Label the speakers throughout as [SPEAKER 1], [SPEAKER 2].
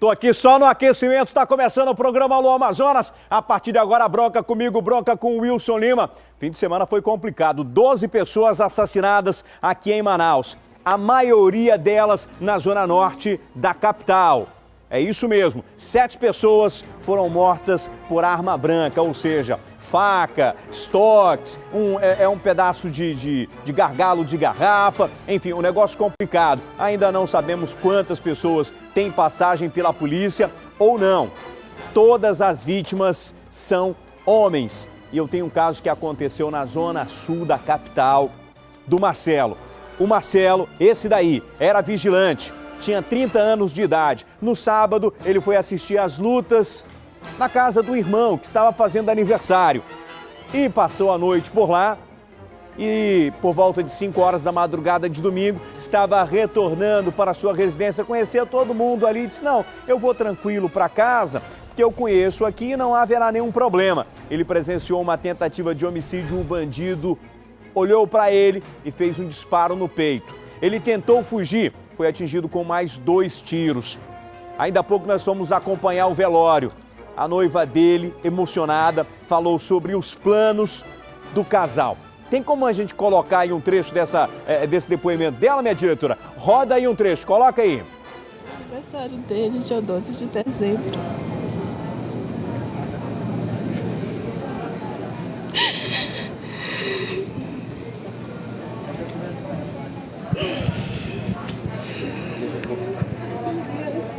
[SPEAKER 1] Tô aqui só no aquecimento, está começando o programa Alô Amazonas. A partir de agora, bronca comigo, bronca com o Wilson Lima. Fim de semana foi complicado, 12 pessoas assassinadas aqui em Manaus. A maioria delas na zona norte da capital. É isso mesmo, 7 pessoas foram mortas por arma branca, ou seja, faca, estoques, um pedaço de gargalo de garrafa, enfim, um negócio complicado. Ainda não sabemos quantas pessoas têm passagem pela polícia ou não. Todas as vítimas são homens. E eu tenho um caso que aconteceu na zona sul da capital, do Marcelo. O Marcelo, esse daí, era vigilante. Tinha 30 anos de idade. No sábado, ele foi assistir às lutas na casa do irmão, que estava fazendo aniversário. E passou a noite por lá e, por volta de 5 horas da madrugada de domingo, estava retornando para a sua residência, conhecia todo mundo ali e disse, não, eu vou tranquilo para casa, porque eu conheço aqui e não haverá nenhum problema. Ele presenciou uma tentativa de homicídio, um bandido olhou para ele e fez um disparo no peito. Ele tentou fugir, foi atingido com mais 2 tiros. Ainda há pouco nós fomos acompanhar o velório. A noiva dele, emocionada, falou sobre os planos do casal. Tem como a gente colocar aí um trecho desse depoimento dela, minha diretora? Roda aí um trecho, coloca aí.
[SPEAKER 2] O aniversário dele, dia 12 de dezembro.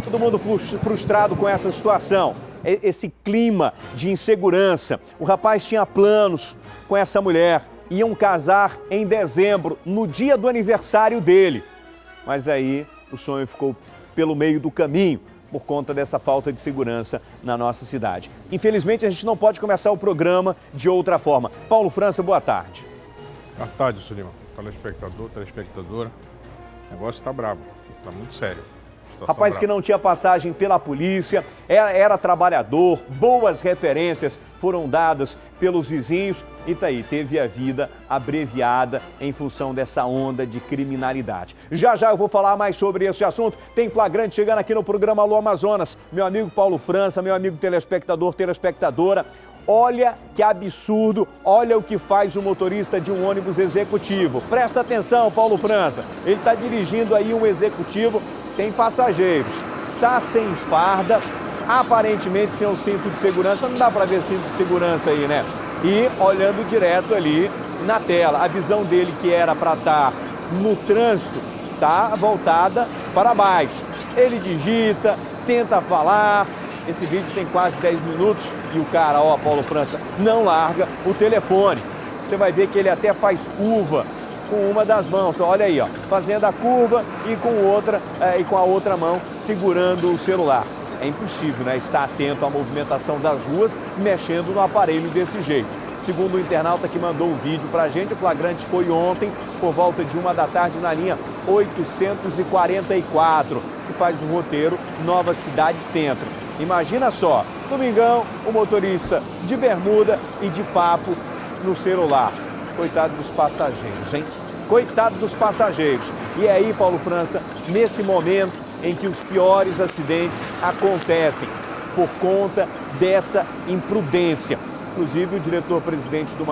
[SPEAKER 1] Todo mundo frustrado com essa situação, esse clima de insegurança. O rapaz tinha planos com essa mulher, iam casar em dezembro, no dia do aniversário dele. Mas aí o sonho ficou pelo meio do caminho, por conta dessa falta de segurança na nossa cidade. Infelizmente, a gente não pode começar o programa de outra forma. Paulo França, boa tarde.
[SPEAKER 3] Boa tarde, Sulima. Telespectador, telespectadora. O negócio está brabo, está muito sério.
[SPEAKER 1] Rapaz que não tinha passagem pela polícia, era trabalhador, boas referências foram dadas pelos vizinhos e tá aí, teve a vida abreviada em função dessa onda de criminalidade. Já já eu vou falar mais sobre esse assunto. Tem flagrante chegando aqui no programa Alô Amazonas. Meu amigo Paulo França, meu amigo telespectador, telespectadora. Olha que absurdo, olha o que faz o motorista de um ônibus executivo. Presta atenção, Paulo França, ele está dirigindo aí um executivo, tem passageiros, está sem farda, aparentemente sem o cinto de segurança, não dá para ver cinto de segurança aí, né? E olhando direto ali na tela, a visão dele que era para estar no trânsito, está voltada para baixo. Ele digita, tenta falar. Esse vídeo tem quase 10 minutos e o cara, ó, Paulo França, não larga o telefone. Você vai ver que ele até faz curva com uma das mãos. Olha aí, ó, fazendo a curva e com a outra mão segurando o celular. É impossível, né, estar atento à movimentação das ruas mexendo no aparelho desse jeito. Segundo o internauta que mandou o vídeo pra gente, o flagrante foi ontem, por volta de 1 da tarde, na linha 844, que faz o roteiro Nova Cidade Centro. Imagina só, domingão, o motorista de bermuda e de papo no celular. Coitado dos passageiros, hein? Coitado dos passageiros. E é aí, Paulo França, nesse momento em que os piores acidentes acontecem por conta dessa imprudência. Inclusive, o diretor-presidente do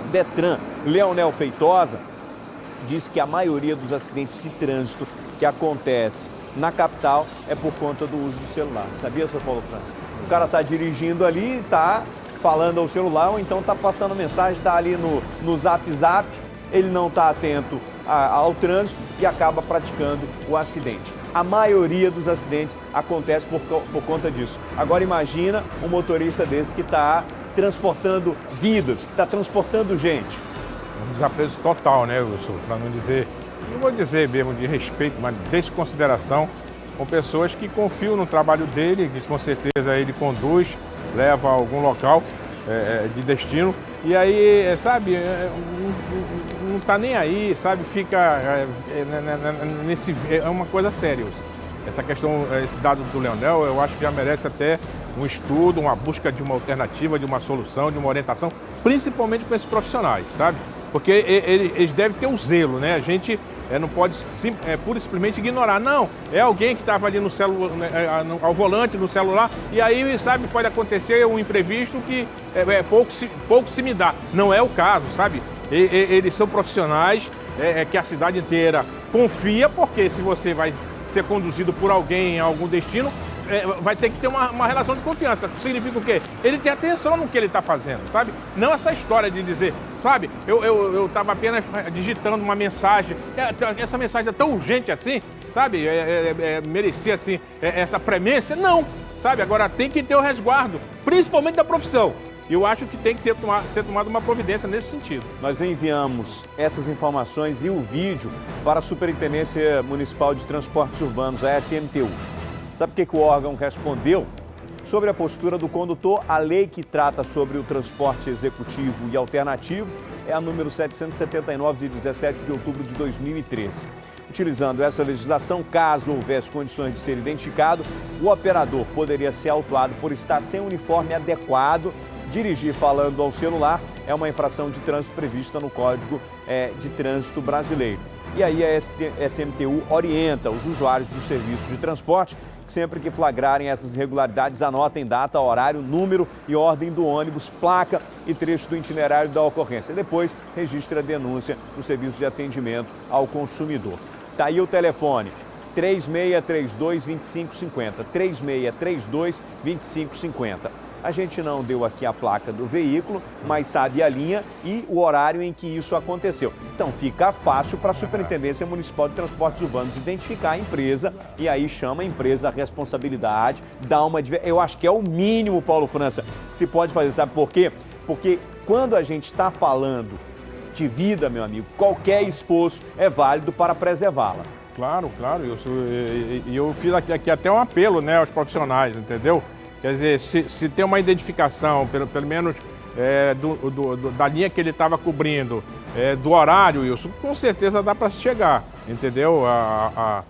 [SPEAKER 1] Detran, Leonel Feitosa, diz que a maioria dos acidentes de trânsito que acontece na capital é por conta do uso do celular. Sabia, seu Paulo França? O cara está dirigindo ali, está falando ao celular, ou então está passando mensagem, está ali no Zap, ele não está atento ao trânsito e acaba praticando o acidente. A maioria dos acidentes acontece por conta disso. Agora imagina um motorista desse que está transportando vidas, que está transportando gente.
[SPEAKER 3] Um desapreço total, né, Wilson? Para não dizer, não vou dizer mesmo de respeito, mas de desconsideração com pessoas que confiam no trabalho dele, que com certeza ele conduz, leva a algum local de destino. E aí, sabe, não está nem aí, sabe, fica é uma coisa séria. Essa questão, esse dado do Leonel, eu acho que já merece até um estudo, uma busca de uma alternativa, de uma solução, de uma orientação, principalmente para esses profissionais, sabe? Porque eles devem ter o zelo, né? A gente não pode pura e simplesmente ignorar. Não, é alguém que estava ali no celular, ao volante, no celular, e aí, sabe, pode acontecer um imprevisto que pouco se me dá. Não é o caso, sabe? Eles são profissionais que a cidade inteira confia, porque se você vai ser conduzido por alguém em algum destino, vai ter que ter uma relação de confiança. Significa o quê? Ele tem atenção no que ele está fazendo, sabe? Não essa história de dizer, sabe, eu estava apenas digitando uma mensagem, essa mensagem é tão urgente assim, sabe? Merecia, assim, essa premência? Não, sabe? Agora tem que ter o resguardo, principalmente da profissão. Eu acho que tem que ser tomada uma providência nesse sentido.
[SPEAKER 1] Nós enviamos essas informações e o vídeo para a Superintendência Municipal de Transportes Urbanos, a SMTU. Sabe o que o órgão respondeu? Sobre a postura do condutor, a lei que trata sobre o transporte executivo e alternativo é a número 779, de 17 de outubro de 2013. Utilizando essa legislação, caso houvesse condições de ser identificado, o operador poderia ser autuado por estar sem uniforme adequado. Dirigir falando ao celular é uma infração de trânsito prevista no Código de Trânsito Brasileiro. E aí a SMTU orienta os usuários dos serviços de transporte que sempre que flagrarem essas irregularidades, anotem data, horário, número e ordem do ônibus, placa e trecho do itinerário da ocorrência. Depois, registre a denúncia no serviço de atendimento ao consumidor. Está aí o telefone, 3632-2550, 3632-2550. A gente não deu aqui a placa do veículo, mas sabe a linha e o horário em que isso aconteceu. Então fica fácil para a Superintendência Municipal de Transportes Urbanos identificar a empresa e aí chama a empresa a responsabilidade, dá uma... Eu acho que é o mínimo, Paulo França, que se pode fazer. Sabe por quê? Porque quando a gente está falando de vida, meu amigo, qualquer esforço é válido para preservá-la.
[SPEAKER 3] Claro. Eu fiz aqui até um apelo, né, aos profissionais, entendeu? Quer dizer, se tem uma identificação, pelo menos da linha que ele estava cobrindo, do horário, Wilson, com certeza dá para chegar, entendeu? A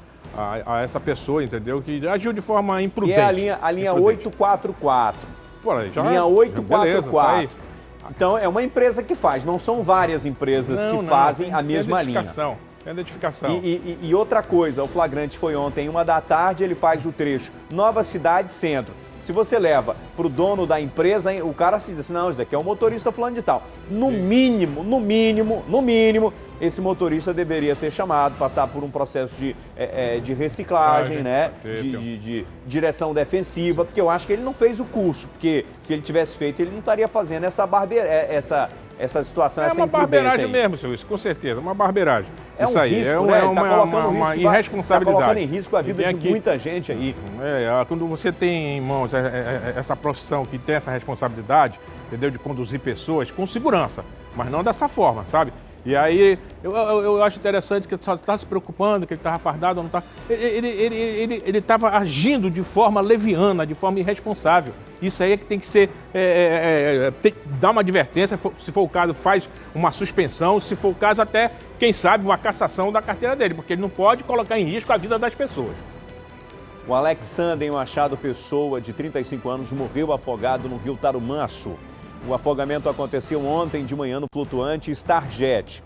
[SPEAKER 3] essa pessoa, entendeu? Que agiu de forma imprudente.
[SPEAKER 1] E é a linha 844.
[SPEAKER 3] Por aí,
[SPEAKER 1] linha 844.
[SPEAKER 3] Beleza, tá.
[SPEAKER 1] Então, é uma empresa que faz, não são várias empresas que fazem a mesma linha.
[SPEAKER 3] Tem identificação.
[SPEAKER 1] E outra coisa, o flagrante foi ontem, 1h, ele faz o trecho Nova Cidade Centro. Se você leva para o dono da empresa, o cara se diz, não, isso daqui é um motorista fulano de tal. No mínimo, esse motorista deveria ser chamado, passar por um processo de reciclagem, né? De direção defensiva, porque eu acho que ele não fez o curso, porque se ele tivesse feito, ele não estaria fazendo essa situação, essa imprudência. É uma
[SPEAKER 3] barbeiragem mesmo, seu Wilson, com certeza, uma barbeiragem.
[SPEAKER 1] É um risco, né?
[SPEAKER 3] Uma irresponsabilidade.
[SPEAKER 1] Está colocando em risco a vida de muita gente aí.
[SPEAKER 3] Quando você tem em mãos essa profissão que tem essa responsabilidade, entendeu? De conduzir pessoas com segurança, mas não dessa forma, sabe? E aí, eu acho interessante que ele só está se preocupando, que ele estava fardado ou não está. Ele estava agindo de forma leviana, de forma irresponsável. Isso aí é que tem que ser, dar uma advertência, se for o caso, faz uma suspensão, se for o caso, até, quem sabe, uma cassação da carteira dele, porque ele não pode colocar em risco a vida das pessoas.
[SPEAKER 1] O Alexander Machado Pessoa, de 35 anos, morreu afogado no rio Tarumanço. O afogamento aconteceu ontem de manhã no flutuante Starjet.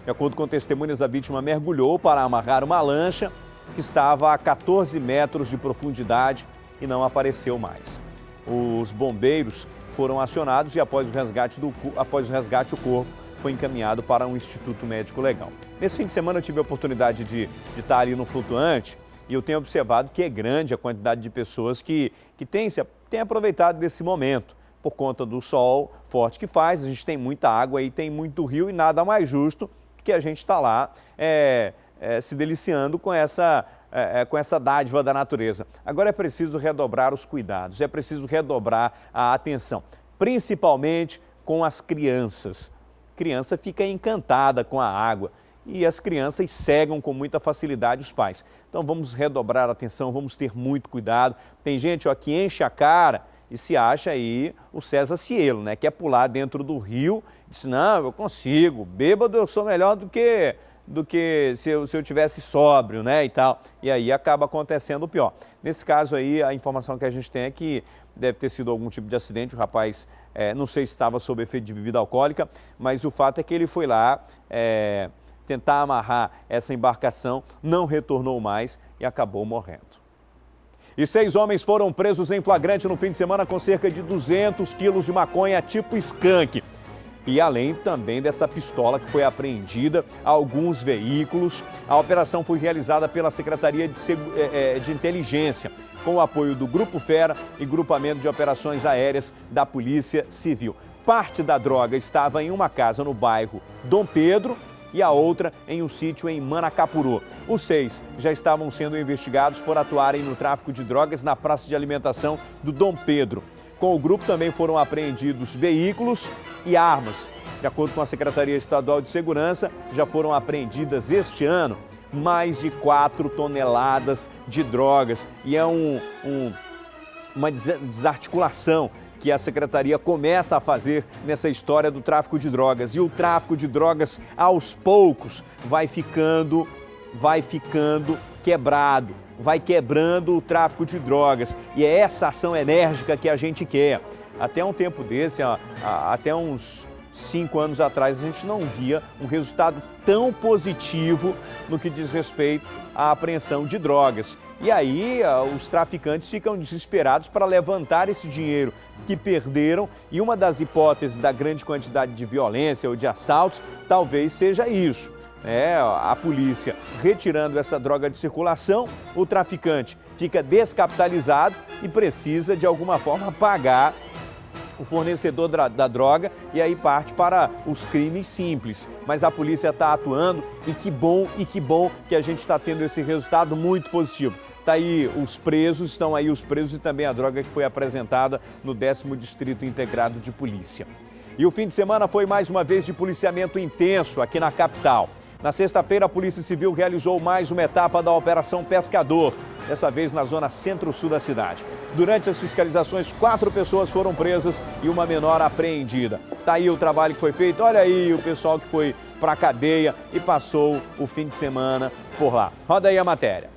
[SPEAKER 1] De acordo com testemunhas, a vítima mergulhou para amarrar uma lancha que estava a 14 metros de profundidade e não apareceu mais. Os bombeiros foram acionados e após o resgate o corpo foi encaminhado para um instituto médico legal. Nesse fim de semana eu tive a oportunidade de estar ali no flutuante e eu tenho observado que é grande a quantidade de pessoas que têm aproveitado desse momento. Por conta do sol forte que faz, a gente tem muita água e tem muito rio e nada mais justo que a gente estar lá se deliciando com essa dádiva da natureza. Agora é preciso redobrar os cuidados, é preciso redobrar a atenção, principalmente com as crianças. A criança fica encantada com a água e as crianças cegam com muita facilidade os pais. Então vamos redobrar a atenção, vamos ter muito cuidado. Tem gente que enche a cara e se acha aí o César Cielo, né? Quer pular dentro do rio, diz, não, eu consigo, bêbado eu sou melhor do que se eu tivesse sóbrio, né, e tal. E aí acaba acontecendo o pior. Nesse caso aí, a informação que a gente tem é que deve ter sido algum tipo de acidente, o rapaz, não sei se estava sob efeito de bebida alcoólica, mas o fato é que ele foi lá tentar amarrar essa embarcação, não retornou mais e acabou morrendo. E 6 homens foram presos em flagrante no fim de semana com cerca de 200 quilos de maconha tipo skunk. E além também dessa pistola que foi apreendida, alguns veículos. A operação foi realizada pela Secretaria de Inteligência, com o apoio do Grupo Fera e Grupamento de Operações Aéreas da Polícia Civil. Parte da droga estava em uma casa no bairro Dom Pedro e a outra em um sítio em Manacapuru. Os 6 já estavam sendo investigados por atuarem no tráfico de drogas na praça de alimentação do Dom Pedro. Com o grupo também foram apreendidos veículos e armas. De acordo com a Secretaria Estadual de Segurança, já foram apreendidas este ano mais de 4 toneladas de drogas. E é uma desarticulação que a Secretaria começa a fazer nessa história do tráfico de drogas. E o tráfico de drogas, aos poucos, vai ficando quebrado, vai quebrando o tráfico de drogas. E é essa ação enérgica que a gente quer. Até um tempo desse, até uns 5 anos atrás, a gente não via um resultado tão positivo no que diz respeito à apreensão de drogas. E aí os traficantes ficam desesperados para levantar esse dinheiro que perderam, e uma das hipóteses da grande quantidade de violência ou de assaltos talvez seja isso. A polícia retirando essa droga de circulação, o traficante fica descapitalizado e precisa de alguma forma pagar o fornecedor da droga e aí parte para os crimes simples. Mas a polícia está atuando e que bom que a gente está tendo esse resultado muito positivo. Está aí os presos, estão aí os presos e também a droga que foi apresentada no 10º Distrito Integrado de Polícia. E o fim de semana foi mais uma vez de policiamento intenso aqui na capital. Na sexta-feira, a Polícia Civil realizou mais uma etapa da Operação Pescador, dessa vez na zona centro-sul da cidade. Durante as fiscalizações, 4 pessoas foram presas e uma menor apreendida. Está aí o trabalho que foi feito, olha aí o pessoal que foi para a cadeia e passou o fim de semana por lá. Roda aí a matéria.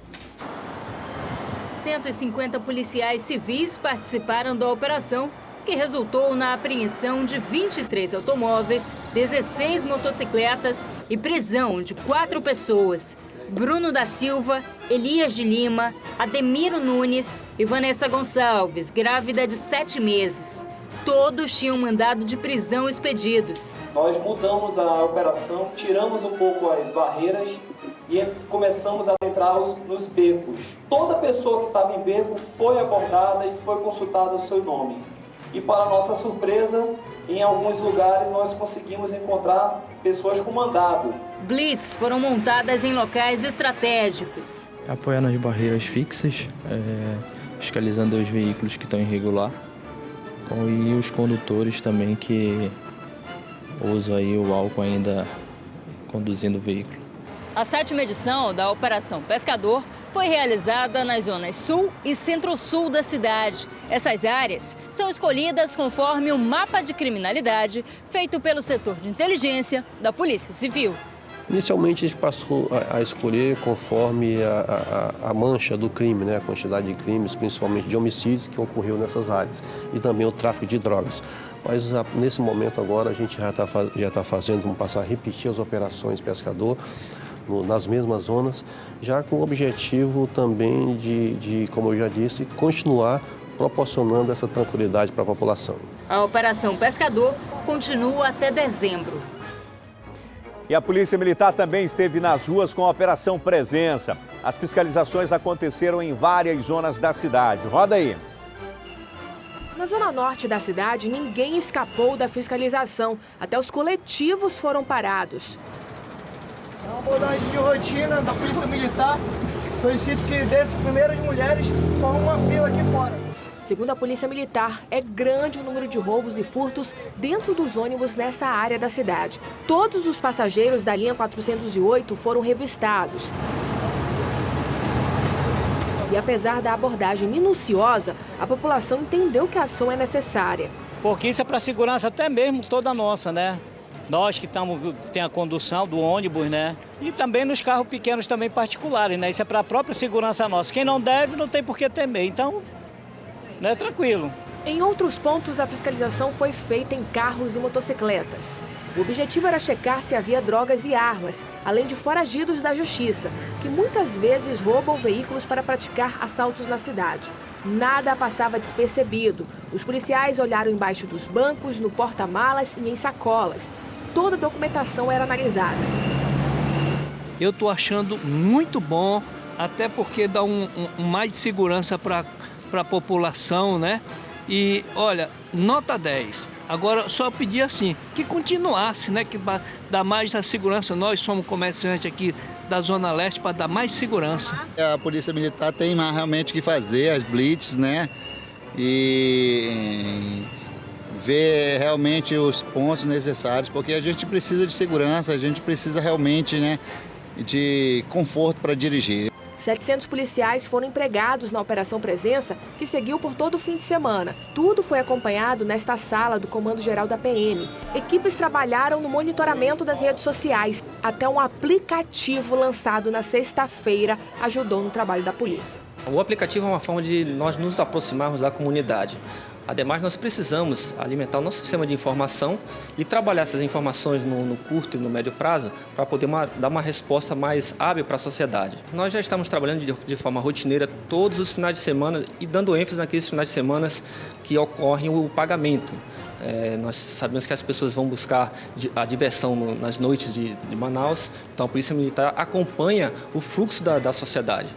[SPEAKER 4] 150 policiais civis participaram da operação, que resultou na apreensão de 23 automóveis, 16 motocicletas e prisão de 4 pessoas: Bruno da Silva, Elias de Lima, Ademiro Nunes e Vanessa Gonçalves, grávida de 7 meses. Todos tinham mandado de prisão expedidos.
[SPEAKER 5] Nós mudamos a operação, tiramos um pouco as barreiras e começamos a entrar nos becos. Toda pessoa que estava em beco foi abordada e foi consultada o seu nome. E para nossa surpresa, em alguns lugares nós conseguimos encontrar pessoas com mandado.
[SPEAKER 4] Blitz foram montadas em locais estratégicos.
[SPEAKER 6] Apoiando as barreiras fixas, fiscalizando os veículos que estão irregular e os condutores também que usam aí o álcool ainda conduzindo o veículo.
[SPEAKER 4] A 7ª edição da Operação Pescador foi realizada nas zonas sul e centro-sul da cidade. Essas áreas são escolhidas conforme o mapa de criminalidade feito pelo setor de inteligência da Polícia Civil.
[SPEAKER 7] Inicialmente a gente passou a escolher conforme a mancha do crime, né? A quantidade de crimes, principalmente de homicídios que ocorreu nessas áreas e também o tráfico de drogas. Mas nesse momento agora a gente já está fazendo, vamos passar a repetir as operações Pescador nas mesmas zonas, já com o objetivo também de, como eu já disse, continuar proporcionando essa tranquilidade para a população.
[SPEAKER 4] A Operação Pescador continua até dezembro.
[SPEAKER 1] E a Polícia Militar também esteve nas ruas com a Operação Presença. As fiscalizações aconteceram em várias zonas da cidade. Roda aí.
[SPEAKER 8] Na zona norte da cidade, ninguém escapou da fiscalização. Até os coletivos foram parados.
[SPEAKER 9] É uma abordagem de rotina da Polícia Militar. Solicito que desses primeiras mulheres formem uma fila aqui fora.
[SPEAKER 8] Segundo a Polícia Militar, é grande o número de roubos e furtos dentro dos ônibus nessa área da cidade. Todos os passageiros da linha 408 foram revistados. E apesar da abordagem minuciosa, a população entendeu que a ação é necessária.
[SPEAKER 10] Porque isso é para a segurança até mesmo toda nossa, né? Nós que tem a condução do ônibus, né? E também nos carros pequenos também particulares, né? Isso é para a própria segurança nossa. Quem não deve, não tem por que temer. Então, né? Tranquilo.
[SPEAKER 8] Em outros pontos, a fiscalização foi feita em carros e motocicletas. O objetivo era checar se havia drogas e armas, além de foragidos da justiça, que muitas vezes roubam veículos para praticar assaltos na cidade. Nada passava despercebido. Os policiais olharam embaixo dos bancos, no porta-malas e em sacolas. Toda a documentação era analisada.
[SPEAKER 11] Eu estou achando muito bom, até porque dá mais segurança para a população, né? E, olha, nota 10. Agora, só pedir assim, que continuasse, né? Que dá mais da segurança. Nós somos comerciantes aqui da Zona Leste para dar mais segurança.
[SPEAKER 12] A Polícia Militar tem mais realmente que fazer, as blitz, né? E ver realmente os pontos necessários, porque a gente precisa de segurança, a gente precisa realmente, né, de conforto para dirigir.
[SPEAKER 8] 700 policiais foram empregados na Operação Presença, que seguiu por todo o fim de semana. Tudo foi acompanhado nesta sala do Comando Geral da PM. Equipes trabalharam no monitoramento das redes sociais. Até um aplicativo lançado na sexta-feira ajudou no trabalho da polícia.
[SPEAKER 13] O aplicativo é uma forma de nós nos aproximarmos da comunidade. Ademais, nós precisamos alimentar o nosso sistema de informação e trabalhar essas informações no curto e no médio prazo para poder dar uma resposta mais hábil para a sociedade. Nós já estamos trabalhando de forma rotineira todos os finais de semana e dando ênfase naqueles finais de semana que ocorre o pagamento. Nós sabemos que as pessoas vão buscar a diversão nas noites de Manaus, então a Polícia Militar acompanha o fluxo da sociedade.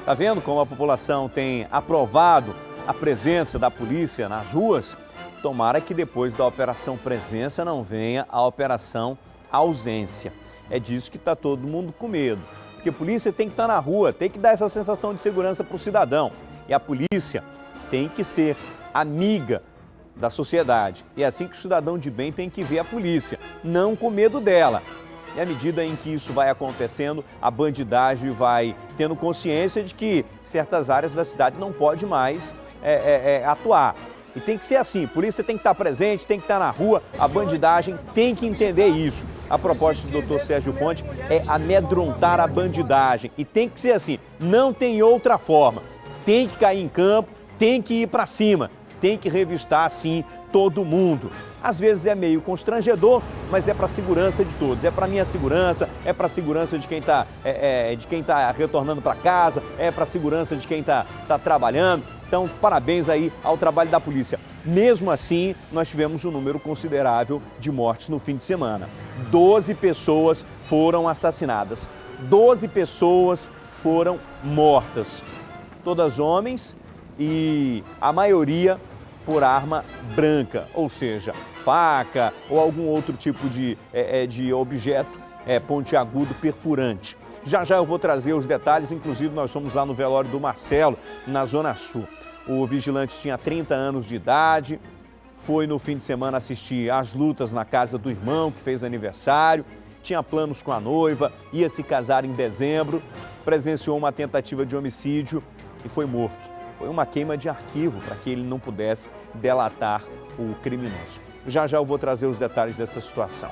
[SPEAKER 1] Tá vendo como a população tem aprovado a presença da polícia nas ruas? Tomara que depois da Operação Presença não venha a Operação Ausência. É disso que está todo mundo com medo. Porque a polícia tem que estar na rua, tem que dar essa sensação de segurança para o cidadão. E a polícia tem que ser amiga da sociedade. E é assim que o cidadão de bem tem que ver a polícia, não com medo dela. E à medida em que isso vai acontecendo, a bandidagem vai tendo consciência de que certas áreas da cidade não pode mais atuar. E tem que ser assim, por isso você tem que estar presente, tem que estar na rua, a bandidagem tem que entender isso. A proposta do Dr. Sérgio Fonte é amedrontar a bandidagem. E tem que ser assim, não tem outra forma. Tem que cair em campo, tem que ir para cima, tem que revistar, sim, todo mundo. Às vezes é meio constrangedor, mas é para a segurança de todos. É para a minha segurança, é para a segurança de quem está retornando para casa, é para a segurança de quem está trabalhando. Então, parabéns aí ao trabalho da polícia. Mesmo assim, nós tivemos um número considerável de mortes no fim de semana. 12 pessoas foram assassinadas. 12 pessoas foram mortas. Todas homens e a maioria por arma branca, ou seja, faca ou algum outro tipo de objeto pontiagudo perfurante. Já já eu vou trazer os detalhes, inclusive nós fomos lá no velório do Marcelo, na Zona Sul. O vigilante tinha 30 anos de idade, foi no fim de semana assistir às lutas na casa do irmão, que fez aniversário, tinha planos com a noiva, ia se casar em dezembro, presenciou uma tentativa de homicídio e foi morto. Foi uma queima de arquivo para que ele não pudesse delatar o criminoso. Já já eu vou trazer os detalhes dessa situação.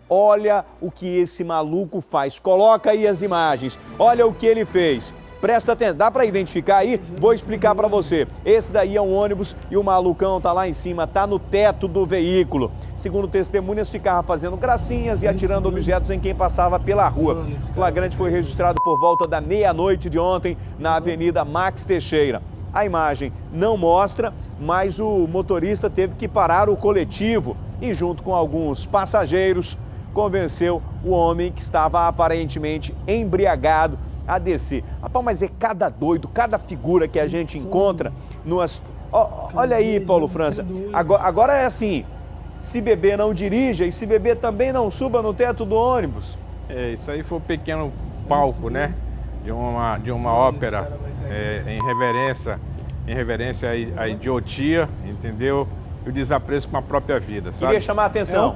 [SPEAKER 1] Olha o que esse maluco faz. Coloca aí as imagens. Olha o que ele fez. Presta atenção. Dá para identificar aí? Vou explicar para você. Esse daí é um ônibus e o malucão tá lá em cima, tá no teto do veículo. Segundo testemunhas, ficava fazendo gracinhas e atirando objetos em quem passava pela rua. O flagrante foi registrado por volta da meia-noite de ontem na Avenida Max Teixeira. A imagem não mostra, mas o motorista teve que parar o coletivo e, junto com alguns passageiros, convenceu o homem que estava aparentemente embriagado a descer. Rapaz, mas é cada doido, cada figura que a gente encontra numas... Olha aí, Paulo França, agora é assim, se beber não dirija e se beber também não suba no teto do ônibus.
[SPEAKER 3] Isso aí foi um pequeno palco, né, de uma ópera em reverência à idiotia, entendeu? E o desapreço com a própria vida, sabe?
[SPEAKER 1] Queria chamar a atenção.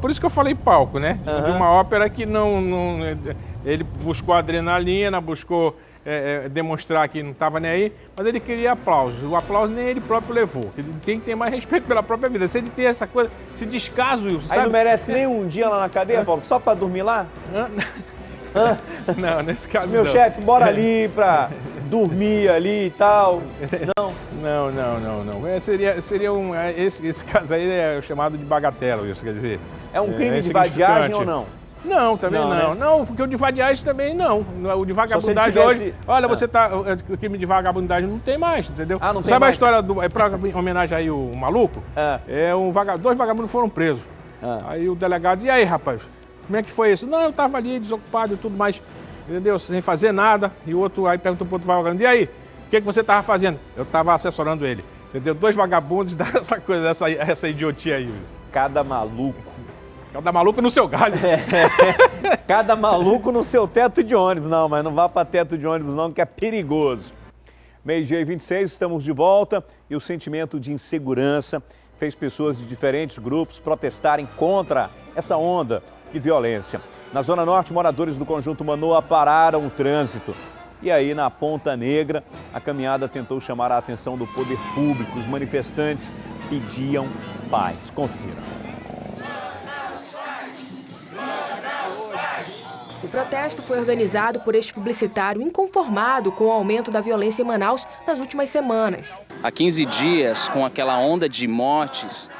[SPEAKER 3] Por isso que eu falei palco, né?
[SPEAKER 1] Uhum.
[SPEAKER 3] De uma ópera que ele buscou adrenalina, buscou demonstrar que não estava nem aí, mas ele queria aplausos. O aplauso nem ele próprio levou. Ele tem que ter mais respeito pela própria vida. Se ele tem essa coisa, esse descaso, sabe?
[SPEAKER 1] Aí não merece nem um dia lá na cadeia, Paulo, só para dormir lá?
[SPEAKER 3] Não, nesse caso
[SPEAKER 1] Meu chefe, bora ali para dormir ali e tal? Não?
[SPEAKER 3] Não. Seria esse caso aí é chamado de bagatela, isso quer dizer.
[SPEAKER 1] É um crime de vadiagem ou não?
[SPEAKER 3] Não, também não.
[SPEAKER 1] Né?
[SPEAKER 3] Não, porque o de vadiagem também não. O de vagabundagem hoje... Olha, você tá... O crime de vagabundagem não tem mais, entendeu?
[SPEAKER 1] Ah, não tem
[SPEAKER 3] Sabe
[SPEAKER 1] mais?
[SPEAKER 3] a história do... Pra homenagem aí o maluco? Dois vagabundos foram presos. Aí o delegado... E aí, rapaz? Como é que foi isso? Não, eu tava ali desocupado e tudo mais, entendeu? Sem fazer nada. E o outro aí perguntou pro outro vagabundo, e aí? O que você tava fazendo? Eu tava assessorando ele, entendeu? Dois vagabundos dá essa coisa, essa idiotia aí.
[SPEAKER 1] Cada maluco.
[SPEAKER 3] Cada maluco no seu galho.
[SPEAKER 1] Cada maluco no seu teto de ônibus. Não, mas não vá para teto de ônibus não, que é perigoso. 12h26, estamos de volta e o sentimento de insegurança fez pessoas de diferentes grupos protestarem contra essa onda de violência. Na Zona Norte, moradores do Conjunto Manoa pararam o trânsito. E aí, na Ponta Negra, a caminhada tentou chamar a atenção do poder público. Os manifestantes pediam paz. Confira.
[SPEAKER 8] O protesto foi organizado por este publicitário inconformado com o aumento da violência em Manaus nas últimas semanas.
[SPEAKER 14] Há 15 dias, com aquela onda de mortes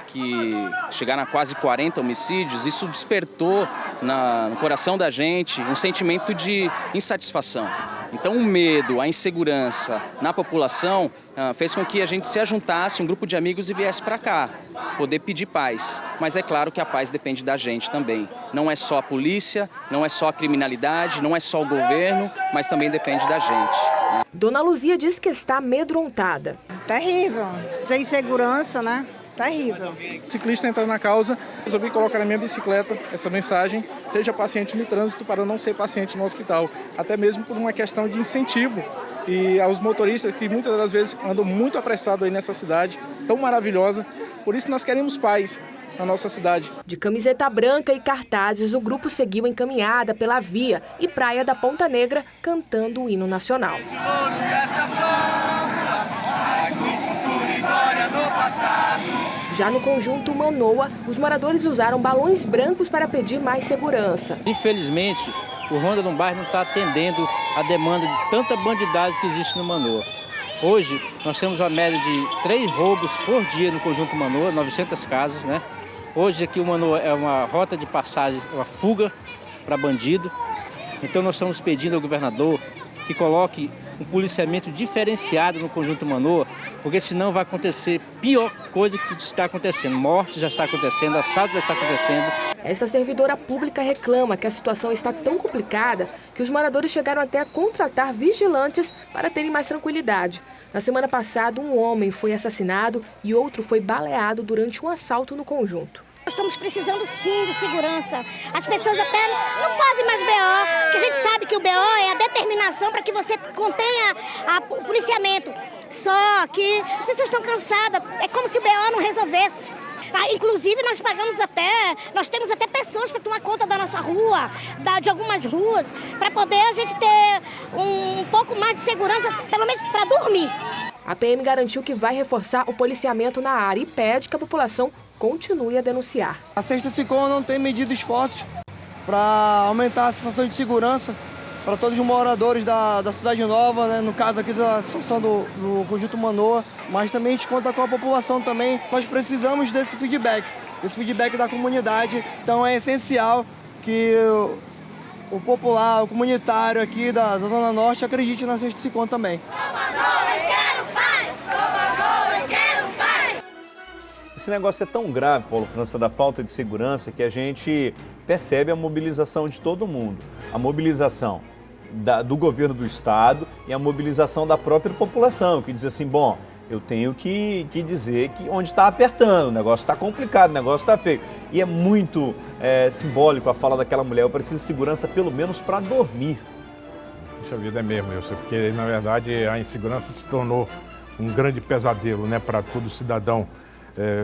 [SPEAKER 14] que chegaram a quase 40 homicídios, isso despertou no coração da gente um sentimento de insatisfação. Então o medo, a insegurança na população fez com que a gente se ajuntasse, um grupo de amigos, e viesse para cá, poder pedir paz. Mas é claro que a paz depende da gente também. Não é só a polícia, não é só a criminalidade, não é só o governo, mas também depende da gente.
[SPEAKER 8] Dona Luzia diz que está amedrontada.
[SPEAKER 15] Terrível, sem segurança, né? Terrível.
[SPEAKER 16] Ciclista entrando na causa, resolvi colocar na minha bicicleta essa mensagem: seja paciente no trânsito para não ser paciente no hospital, até mesmo por uma questão de incentivo e aos motoristas que muitas das vezes andam muito apressados aí nessa cidade tão maravilhosa. Por isso nós queremos paz na nossa cidade.
[SPEAKER 8] De camiseta branca e cartazes, o grupo seguiu em caminhada pela via e praia da Ponta Negra cantando o hino nacional. Já no Conjunto Manoa, os moradores usaram balões brancos para pedir mais segurança.
[SPEAKER 10] Infelizmente, o Ronda no bairro não está atendendo a demanda de tanta bandidagem que existe no Manoa. Hoje, nós temos uma média de 3 roubos por dia no Conjunto Manoa, 900 casas, né? Hoje aqui o Manoa é uma rota de passagem, uma fuga para bandido. Então nós estamos pedindo ao governador que coloque um policiamento diferenciado no Conjunto Manoa, porque senão vai acontecer pior coisa que está acontecendo. Morte já está acontecendo, assalto já está acontecendo.
[SPEAKER 8] Esta servidora pública reclama que a situação está tão complicada que os moradores chegaram até a contratar vigilantes para terem mais tranquilidade. Na semana passada, um homem foi assassinado e outro foi baleado durante um assalto no conjunto.
[SPEAKER 17] Nós estamos precisando sim de segurança. As pessoas até não fazem mais BO, porque a gente sabe que o BO é a determinação para que você contenha o policiamento. Só que as pessoas estão cansadas, é como se o BO não resolvesse. Inclusive nós temos até pessoas para tomar conta da nossa rua, de algumas ruas, para poder a gente ter um pouco mais de segurança, pelo menos para dormir.
[SPEAKER 8] A PM garantiu que vai reforçar o policiamento na área e pede que a população continue a denunciar.
[SPEAKER 9] A Sexta SICOM não tem medido esforços para aumentar a sensação de segurança para todos os moradores da Cidade Nova, né? No caso aqui da situação do Conjunto Manoa, mas também a gente conta com a população também. Nós precisamos desse feedback da comunidade, então é essencial que o popular, o comunitário aqui da Zona Norte acredite na Sexta SICOM também.
[SPEAKER 1] Esse negócio é tão grave, Paulo França, da falta de segurança, que a gente percebe a mobilização de todo mundo. A mobilização do governo do estado e a mobilização da própria população, que diz assim, bom, eu tenho que dizer que onde está apertando, o negócio está complicado, o negócio está feio. E é muito simbólico a fala daquela mulher, eu preciso de segurança pelo menos para dormir.
[SPEAKER 3] Puxa vida, é mesmo, Wilson, porque na verdade a insegurança se tornou um grande pesadelo, né, para todo cidadão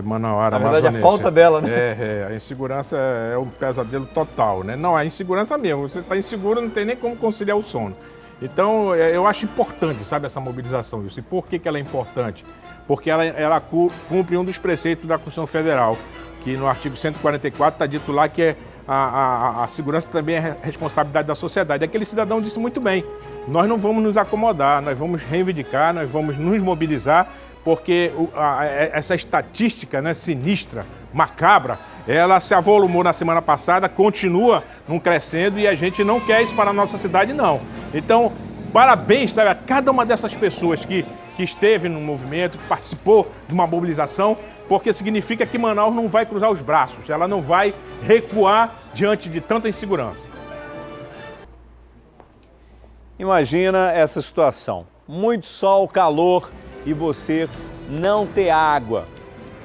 [SPEAKER 3] manauara, amazonense.
[SPEAKER 1] Na verdade, a falta dela, né?
[SPEAKER 3] A insegurança é um pesadelo total, né? Não, a insegurança mesmo, você está inseguro, não tem nem como conciliar o sono. Então, eu acho importante, sabe, essa mobilização, Wilson. E por que ela é importante? Porque ela cumpre um dos preceitos da Constituição Federal, que no artigo 144 está dito lá que a segurança também é responsabilidade da sociedade. Aquele cidadão disse muito bem, nós não vamos nos acomodar, nós vamos reivindicar, nós vamos nos mobilizar, porque essa estatística, né, sinistra, macabra, ela se avolumou na semana passada, continua não crescendo e a gente não quer isso para a nossa cidade, não. Então, parabéns, sabe, a cada uma dessas pessoas que esteve no movimento, que participou de uma mobilização, porque significa que Manaus não vai cruzar os braços, ela não vai recuar diante de tanta insegurança.
[SPEAKER 1] Imagina essa situação, muito sol, calor e você não ter água,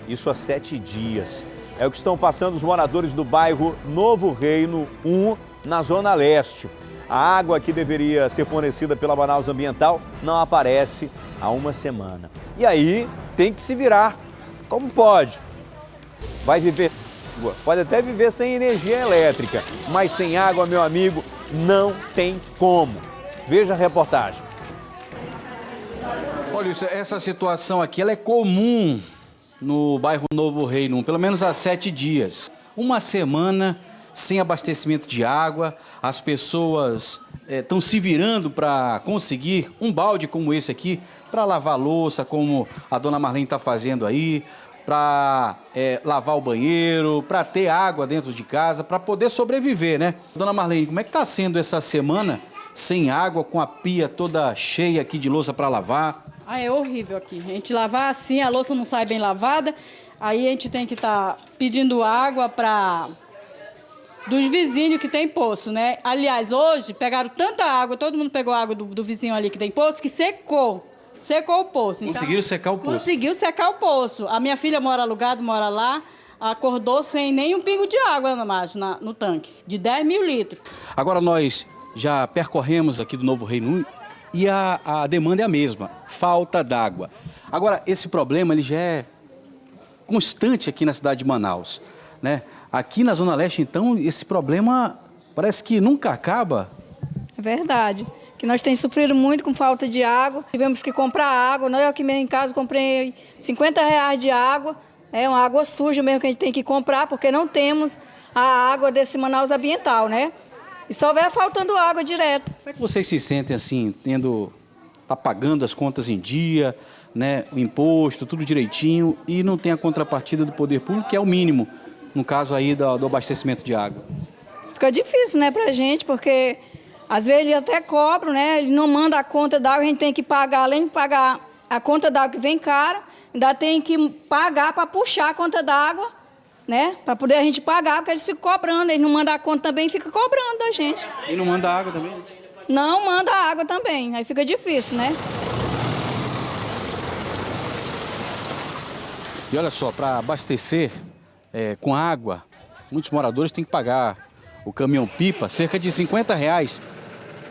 [SPEAKER 1] isso há 7 dias. É o que estão passando os moradores do bairro Novo Reino 1, na Zona Leste. A água que deveria ser fornecida pela Manaus Ambiental não aparece há 1 semana. E aí tem que se virar como pode. Vai viver, pode até viver sem energia elétrica, mas sem água, meu amigo, não tem como. Veja a reportagem.
[SPEAKER 18] Olha, essa situação aqui ela é comum no bairro Novo Reino, pelo menos há 7 dias. 1 semana sem abastecimento de água, as pessoas estão se virando para conseguir um balde como esse aqui, para lavar louça, como a dona Marlene está fazendo aí, para lavar o banheiro, para ter água dentro de casa, para poder sobreviver, né? Dona Marlene, como é que está sendo essa semana sem água, com a pia toda cheia aqui de louça para lavar?
[SPEAKER 19] Ah, é horrível aqui. A gente lavar assim, a louça não sai bem lavada, aí a gente tem que estar pedindo água dos vizinhos que tem poço, né? Aliás, hoje pegaram tanta água, todo mundo pegou água do vizinho ali que tem poço, que secou o poço.
[SPEAKER 18] Conseguiram secar o poço?
[SPEAKER 19] Conseguiu secar o poço. A minha filha mora alugado, mora lá, acordou sem nem um pingo de água no tanque, de 10 mil litros.
[SPEAKER 18] Agora nós já percorremos aqui do Novo Reino e a demanda é a mesma, falta d'água. Agora, esse problema ele já é constante aqui na cidade de Manaus, né? Aqui na Zona Leste, então, esse problema parece que nunca acaba.
[SPEAKER 20] É verdade, que nós temos sofrido muito com falta de água, tivemos que comprar água, eu aqui mesmo em casa comprei R$50 de água, uma água suja mesmo que a gente tem que comprar, porque não temos a água desse Manaus Ambiental, né? E só vai faltando água direto.
[SPEAKER 18] Como é que vocês se sentem assim, tá pagando as contas em dia, né, o imposto, tudo direitinho, e não tem a contrapartida do poder público, que é o mínimo, no caso aí do abastecimento de água?
[SPEAKER 20] Fica difícil, né, pra gente, porque às vezes eles até cobram, né, eles não mandam a conta d'água, a gente tem que pagar, além de pagar a conta d'água que vem cara, ainda tem que pagar para puxar a conta d'água, né? Para poder a gente pagar, porque eles ficam cobrando, eles não mandam a conta também, fica cobrando da gente.
[SPEAKER 18] E não manda água também?
[SPEAKER 20] Não manda água também, aí fica difícil, né?
[SPEAKER 18] E olha só, para abastecer com água, muitos moradores têm que pagar o caminhão-pipa cerca de R$50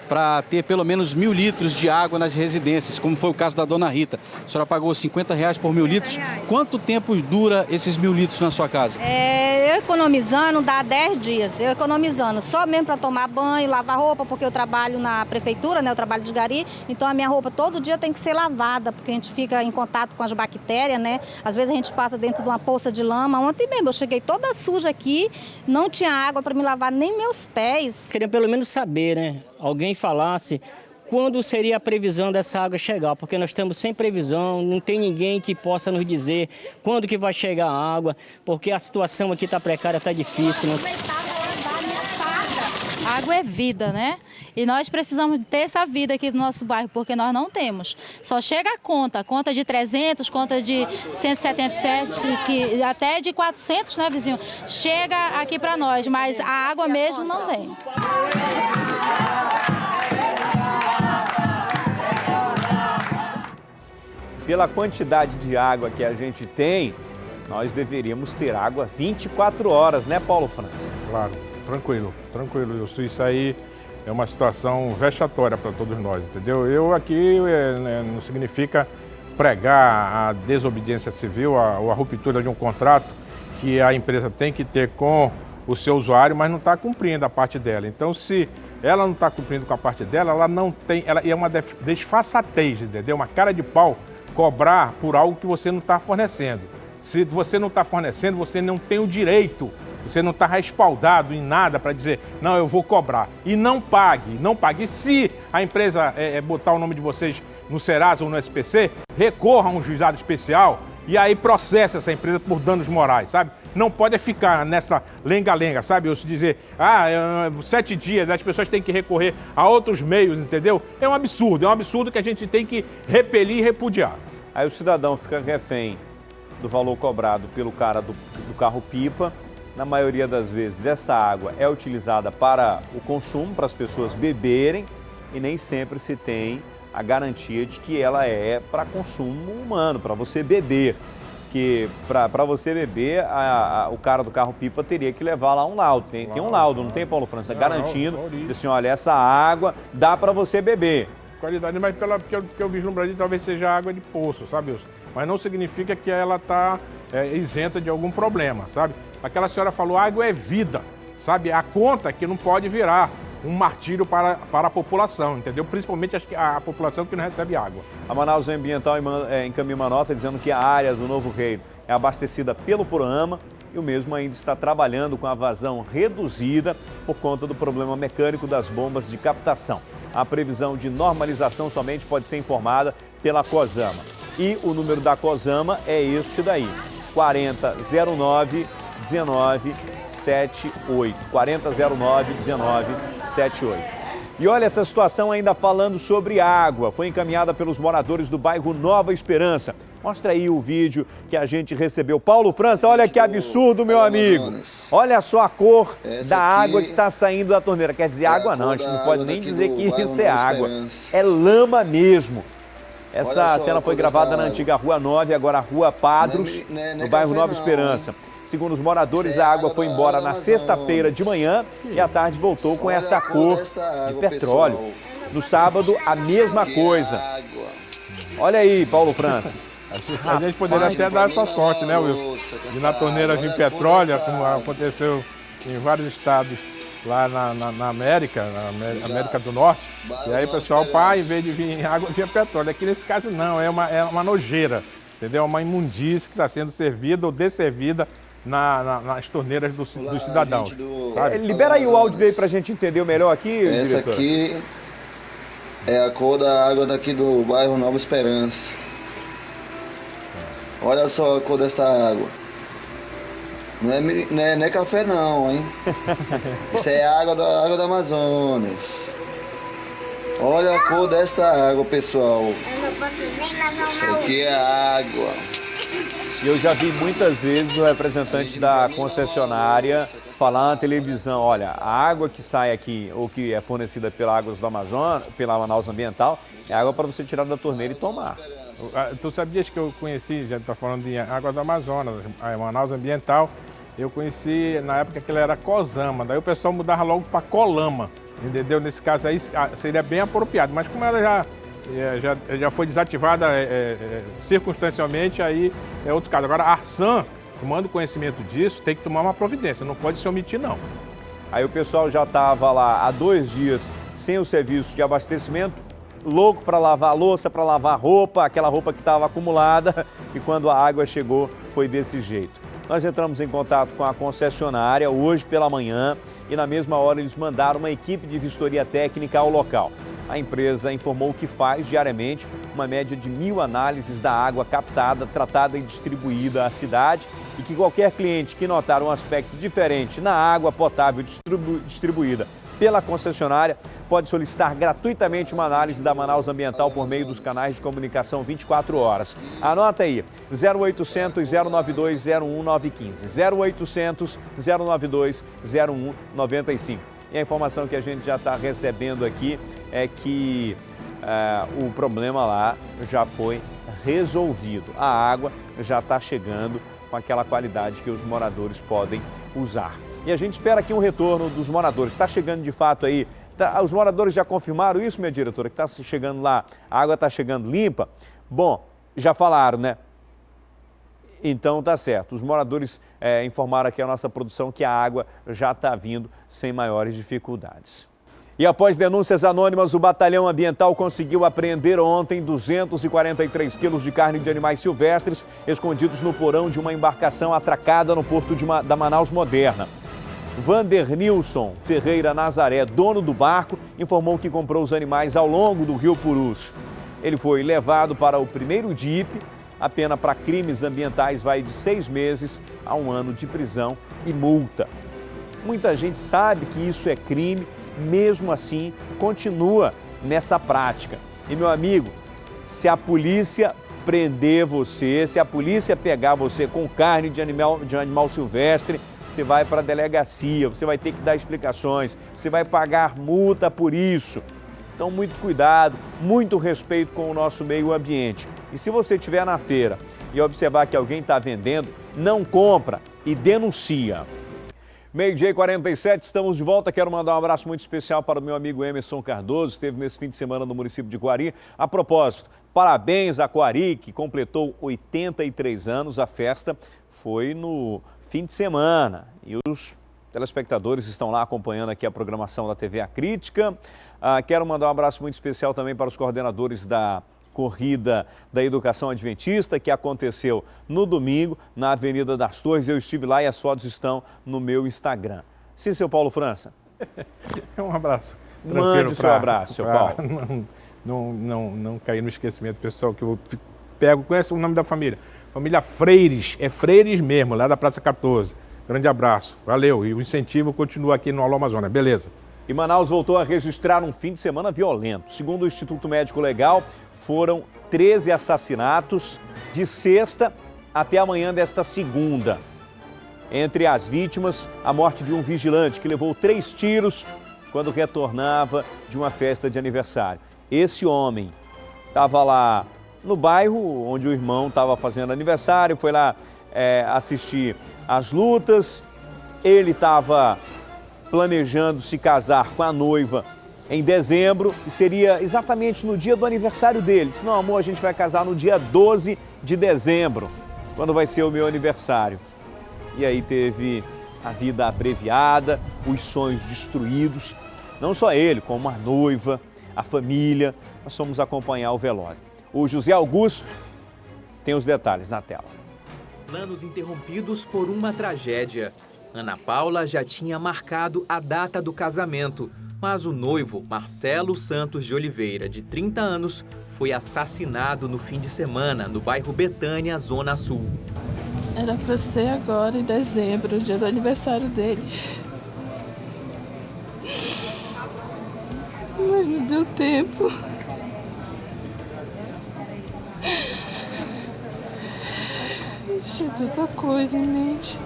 [SPEAKER 18] para ter pelo menos 1.000 litros de água nas residências, como foi o caso da dona Rita. A senhora pagou R$50 por 1.000 litros. Quanto tempo dura esses 1.000 litros na sua casa?
[SPEAKER 15] Eu economizando dá 10 dias, eu economizando, só mesmo para tomar banho, lavar roupa, porque eu trabalho na prefeitura, né, eu trabalho de gari, então a minha roupa todo dia tem que ser lavada, porque a gente fica em contato com as bactérias, né? Às vezes a gente passa dentro de uma poça de lama. Ontem mesmo eu cheguei toda suja aqui, não tinha água para me lavar nem meus pés.
[SPEAKER 21] Queria pelo menos saber, né? Alguém falasse quando seria a previsão dessa água chegar, porque nós estamos sem previsão, não tem ninguém que possa nos dizer quando que vai chegar a água, porque a situação aqui está precária, está difícil, né?
[SPEAKER 22] Água é vida, né? E nós precisamos ter essa vida aqui no nosso bairro, porque nós não temos. Só chega a conta de 300, conta de 177, que até de 400, né, vizinho? Chega aqui para nós, mas a água mesmo não vem.
[SPEAKER 1] Pela quantidade de água que a gente tem, nós deveríamos ter água 24 horas, né, Paulo França?
[SPEAKER 3] Claro, tranquilo, Wilson. Isso aí é uma situação vexatória para todos nós, entendeu? Eu aqui não significa pregar a desobediência civil, a ruptura de um contrato que a empresa tem que ter com o seu usuário, mas não está cumprindo a parte dela. Então, se ela não está cumprindo com a parte dela, ela não tem, ela é uma desfaçatez, entendeu? Uma cara de pau cobrar por algo que você não está fornecendo. Se você não está fornecendo, você não tem o direito, você não está respaldado em nada para dizer, não, eu vou cobrar. E não pague, não pague. E se a empresa botar o nome de vocês no Serasa ou no SPC, recorra a um juizado especial e aí processa essa empresa por danos morais, sabe? Não pode ficar nessa lenga-lenga, sabe? Ou se dizer, 7 dias, as pessoas têm que recorrer a outros meios, entendeu? É um absurdo que a gente tem que repelir e repudiar.
[SPEAKER 1] Aí o cidadão fica refém do valor cobrado pelo cara do carro-pipa. Na maioria das vezes, essa água é utilizada para o consumo, para as pessoas beberem, e nem sempre se tem a garantia de que ela é para consumo humano, para você beber. Que para você beber, o cara do carro-pipa teria que levar lá um laudo. Tem um laudo, não tem, Paulo França? Garantindo, assim, olha, essa água dá para você beber.
[SPEAKER 3] Qualidade, mas pelo que eu vislumbrei, talvez seja água de poço, sabe, Wilson? Mas não significa que ela está isenta de algum problema, sabe? Aquela senhora falou, água é vida, sabe? A conta que não pode virar um martírio para a população, entendeu? Principalmente a população que não recebe água.
[SPEAKER 1] A Manaus Ambiental encaminha uma nota dizendo que a área do Novo Reino é abastecida pelo Proama e o mesmo ainda está trabalhando com a vazão reduzida por conta do problema mecânico das bombas de captação. A previsão de normalização somente pode ser informada pela COSAMA. E o número da COSAMA é este daí, 4009 1978. 4009 1978. E olha essa situação ainda falando sobre água. Foi encaminhada pelos moradores do bairro Nova Esperança. Mostra aí o vídeo que a gente recebeu. Paulo França, olha que absurdo, meu amigo. Olha só a cor da água que está saindo da torneira. Quer dizer, água não, a gente não pode nem dizer que isso é água. É lama mesmo. Essa cena foi gravada na antiga Rua 9, agora a Rua Padros, no bairro Nova Esperança. Segundo os moradores, a água foi embora na sexta-feira de manhã e à tarde voltou com essa cor de petróleo. No sábado, a mesma coisa. Olha aí, Paulo França.
[SPEAKER 3] A gente poderia até dar essa sorte, né, Wilson? De na torneira vir petróleo, como aconteceu em vários estados lá na América do Norte. E aí o pessoal, em vez de vir água, vinha petróleo. Aqui nesse caso não, é uma nojeira, entendeu? É uma imundície que está sendo servida ou desservida nas torneiras dos cidadãos.
[SPEAKER 1] Libera aí o áudio aí pra gente entender melhor aqui,
[SPEAKER 2] Essa
[SPEAKER 1] diretor.
[SPEAKER 2] aqui é a cor da água daqui do bairro Nova Esperança. Olha só a cor dessa água. Não é café não, hein? Isso é água da Amazonas. Olha a cor desta água, pessoal.
[SPEAKER 17] Eu não posso nem lavar
[SPEAKER 2] Isso aqui é água.
[SPEAKER 1] E eu já vi muitas vezes o representante da concessionária falar na televisão, olha, a água que sai aqui, ou que é fornecida pela Águas do Amazonas, pela Manaus Ambiental, é água para você tirar da torneira e tomar.
[SPEAKER 3] Tu sabias que eu conheci, já está falando de Água do Amazonas, a Manaus Ambiental, eu conheci na época que ela era COSAMA, daí o pessoal mudava logo para COLAMA, entendeu? Nesse caso aí seria bem apropriado, mas como ela já foi desativada circunstancialmente, aí é outro caso. Agora, a Arsan, tomando conhecimento disso, tem que tomar uma providência, não pode se omitir, não.
[SPEAKER 1] Aí o pessoal já estava lá há 2 dias sem o serviço de abastecimento, louco para lavar a louça, para lavar roupa, aquela roupa que estava acumulada, e quando a água chegou foi desse jeito. Nós entramos em contato com a concessionária hoje pela manhã e na mesma hora eles mandaram uma equipe de vistoria técnica ao local. A empresa informou que faz diariamente uma média de 1.000 análises da água captada, tratada e distribuída à cidade e que qualquer cliente que notar um aspecto diferente na água potável distribuída pela concessionária pode solicitar gratuitamente uma análise da Manaus Ambiental por meio dos canais de comunicação 24 horas. Anota aí, 0800 092 01915, 0800 092 0195. E a informação que a gente já está recebendo aqui é que o problema lá já foi resolvido. A água já está chegando com aquela qualidade que os moradores podem usar. E a gente espera aqui um retorno dos moradores. Está chegando de fato aí, os moradores já confirmaram isso, minha diretora, que está chegando lá, a água está chegando limpa? Bom, já falaram, né? Então tá certo, os moradores informaram aqui a nossa produção que a água já está vindo sem maiores dificuldades. E após denúncias anônimas, o Batalhão Ambiental conseguiu apreender ontem 243 quilos de carne de animais silvestres escondidos no porão de uma embarcação atracada no porto da Manaus Moderna. Vandernilson Ferreira Nazaré, dono do barco, informou que comprou os animais ao longo do Rio Purus. Ele foi levado para o primeiro DIP. A pena para crimes ambientais vai de 6 meses a 1 ano de prisão e multa. Muita gente sabe que isso é crime, mesmo assim continua nessa prática. E, meu amigo, se a polícia prender você, se a polícia pegar você com carne de animal silvestre, você vai para a delegacia, você vai ter que dar explicações, você vai pagar multa por isso. Então, muito cuidado, muito respeito com o nosso meio ambiente. E se você estiver na feira e observar que alguém está vendendo, não compra e denuncia. 12h47, estamos de volta. Quero mandar um abraço muito especial para o meu amigo Emerson Cardoso, esteve nesse fim de semana no município de Coari. A propósito, parabéns a Coari, que completou 83 anos. A festa foi no fim de semana e os telespectadores estão lá acompanhando aqui a programação da TV A Crítica. Quero mandar um abraço muito especial também para os coordenadores da Corrida da Educação Adventista, que aconteceu no domingo, na Avenida das Torres. Eu estive lá e as fotos estão no meu Instagram. Sim, seu Paulo França.
[SPEAKER 3] Um abraço.
[SPEAKER 1] Mande o seu abraço, seu Paulo.
[SPEAKER 3] Não cair no esquecimento, pessoal, que eu pego. Conhece o nome da família? Família Freires, é Freires mesmo, lá da Praça 14. Grande abraço, valeu. E o incentivo continua aqui no Alô Amazonas, beleza?
[SPEAKER 1] E Manaus voltou a registrar um fim de semana violento. Segundo o Instituto Médico Legal, foram 13 assassinatos de sexta até amanhã desta segunda. Entre as vítimas, a morte de um vigilante que levou 3 tiros quando retornava de uma festa de aniversário. Esse homem estava lá no bairro onde o irmão estava fazendo aniversário, foi lá assistir às lutas. Ele estava planejando se casar com a noiva em dezembro e seria exatamente no dia do aniversário dele. Disse, não, amor, a gente vai casar no dia 12 de dezembro, quando vai ser o meu aniversário. E aí teve a vida abreviada, os sonhos destruídos. Não só ele, como a noiva, a família. Nós fomos acompanhar o velório. O José Augusto tem os detalhes na tela.
[SPEAKER 5] Planos interrompidos por uma tragédia. Ana Paula já tinha marcado a data do casamento, mas o noivo, Marcelo Santos de Oliveira, de 30 anos, foi assassinado no fim de semana, no bairro Betânia, Zona Sul.
[SPEAKER 6] Era para ser agora, em dezembro, o dia do aniversário dele. Mas não deu tempo. Tinha tanta coisa em mente.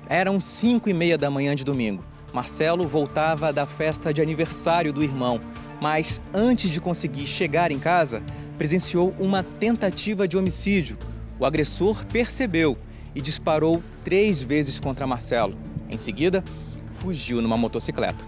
[SPEAKER 5] Eram 5h30 da manhã de domingo. Marcelo voltava da festa de aniversário do irmão, mas antes de conseguir chegar em casa, presenciou uma tentativa de homicídio. O agressor percebeu e disparou 3 vezes contra Marcelo. Em seguida, fugiu numa motocicleta.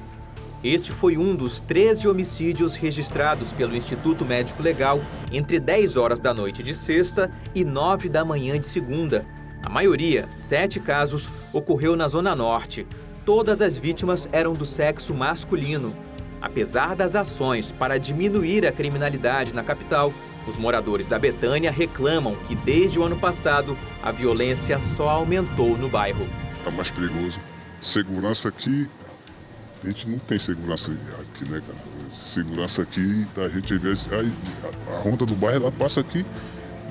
[SPEAKER 5] Este foi um dos 13 homicídios registrados pelo Instituto Médico Legal entre 10 horas da noite de sexta e 9 da manhã de segunda. A maioria, 7 casos, ocorreu na Zona Norte. Todas as vítimas eram do sexo masculino. Apesar das ações para diminuir a criminalidade na capital, os moradores da Betânia reclamam que desde o ano passado a violência só aumentou no bairro.
[SPEAKER 23] Está mais perigoso. Segurança aqui, a gente não tem segurança aqui, né, cara? Segurança aqui, a gente às vezes, a ronda do bairro ela passa aqui,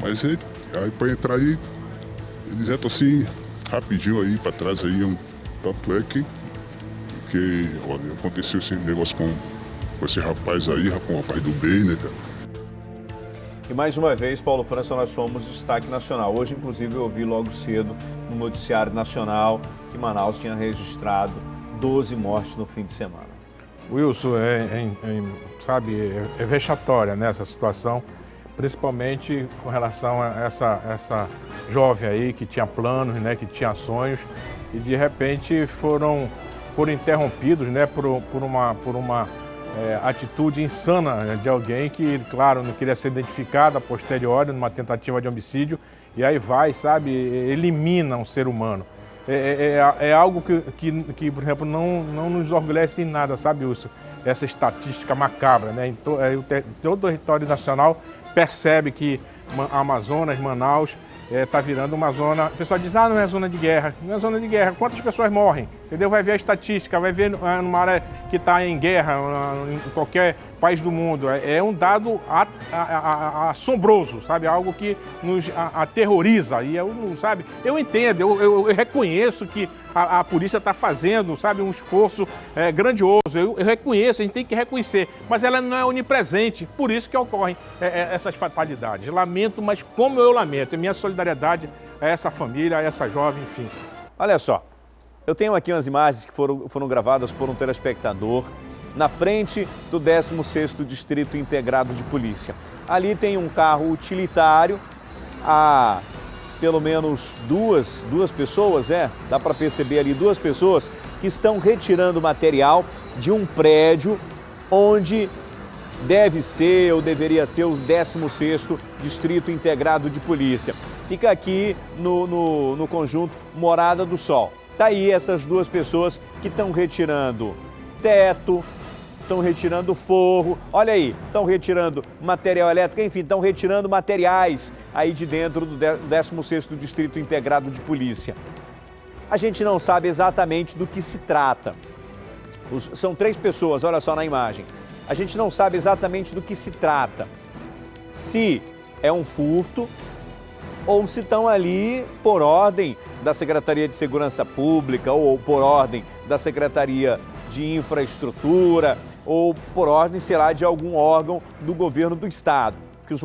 [SPEAKER 23] mas aí para entrar aí, eles entram assim, rapidinho aí para trás aí, tanto é que olha, aconteceu esse negócio com esse rapaz aí, com o rapaz do bem, né, cara?
[SPEAKER 1] E mais uma vez, Paulo França, nós fomos destaque nacional. Hoje, inclusive, eu ouvi logo cedo no noticiário nacional que Manaus tinha registrado 12 mortes no fim de semana.
[SPEAKER 3] Wilson, é vexatória nessa situação, principalmente com relação a essa jovem aí que tinha planos, né, que tinha sonhos e de repente foram interrompidos, né, por uma atitude insana de alguém que, claro, não queria ser identificado a posteriori numa tentativa de homicídio e aí vai, sabe, elimina um ser humano. é algo que, por exemplo, não nos orgulhece em nada, sabe, Wilson? Essa estatística macabra, né? Todo o território nacional percebe que Amazonas, Manaus, está virando uma zona... O pessoal diz, não é zona de guerra. Não é zona de guerra. Quantas pessoas morrem? Entendeu? Vai ver a estatística, vai ver numa área que está em guerra, em qualquer país do mundo. É um dado assombroso, sabe? Algo que nos aterroriza. E sabe? Eu entendo, eu reconheço que a polícia está fazendo, sabe, um esforço grandioso. Eu reconheço, a gente tem que reconhecer, mas ela não é onipresente, por isso que ocorrem essas fatalidades. Lamento, mas como eu lamento, minha solidariedade a essa família, a essa jovem, enfim.
[SPEAKER 1] Olha só, eu tenho aqui umas imagens que foram gravadas por um telespectador na frente do 16º Distrito Integrado de Polícia. Ali tem um carro utilitário, pelo menos duas pessoas, dá para perceber ali 2 pessoas que estão retirando material de um prédio onde deve ser ou deveria ser o 16º Distrito Integrado de Polícia. Fica aqui no conjunto Morada do Sol. Tá aí essas 2 pessoas que estão retirando teto, estão retirando forro, olha aí, estão retirando material elétrico, enfim, estão retirando materiais aí de dentro do 16º Distrito Integrado de Polícia. A gente não sabe exatamente do que se trata. São 3 pessoas, olha só na imagem. A gente não sabe exatamente do que se trata. Se é um furto ou se estão ali por ordem da Secretaria de Segurança Pública ou por ordem da Secretaria de Infraestrutura ou por ordem, sei lá, de algum órgão do governo do estado. Que os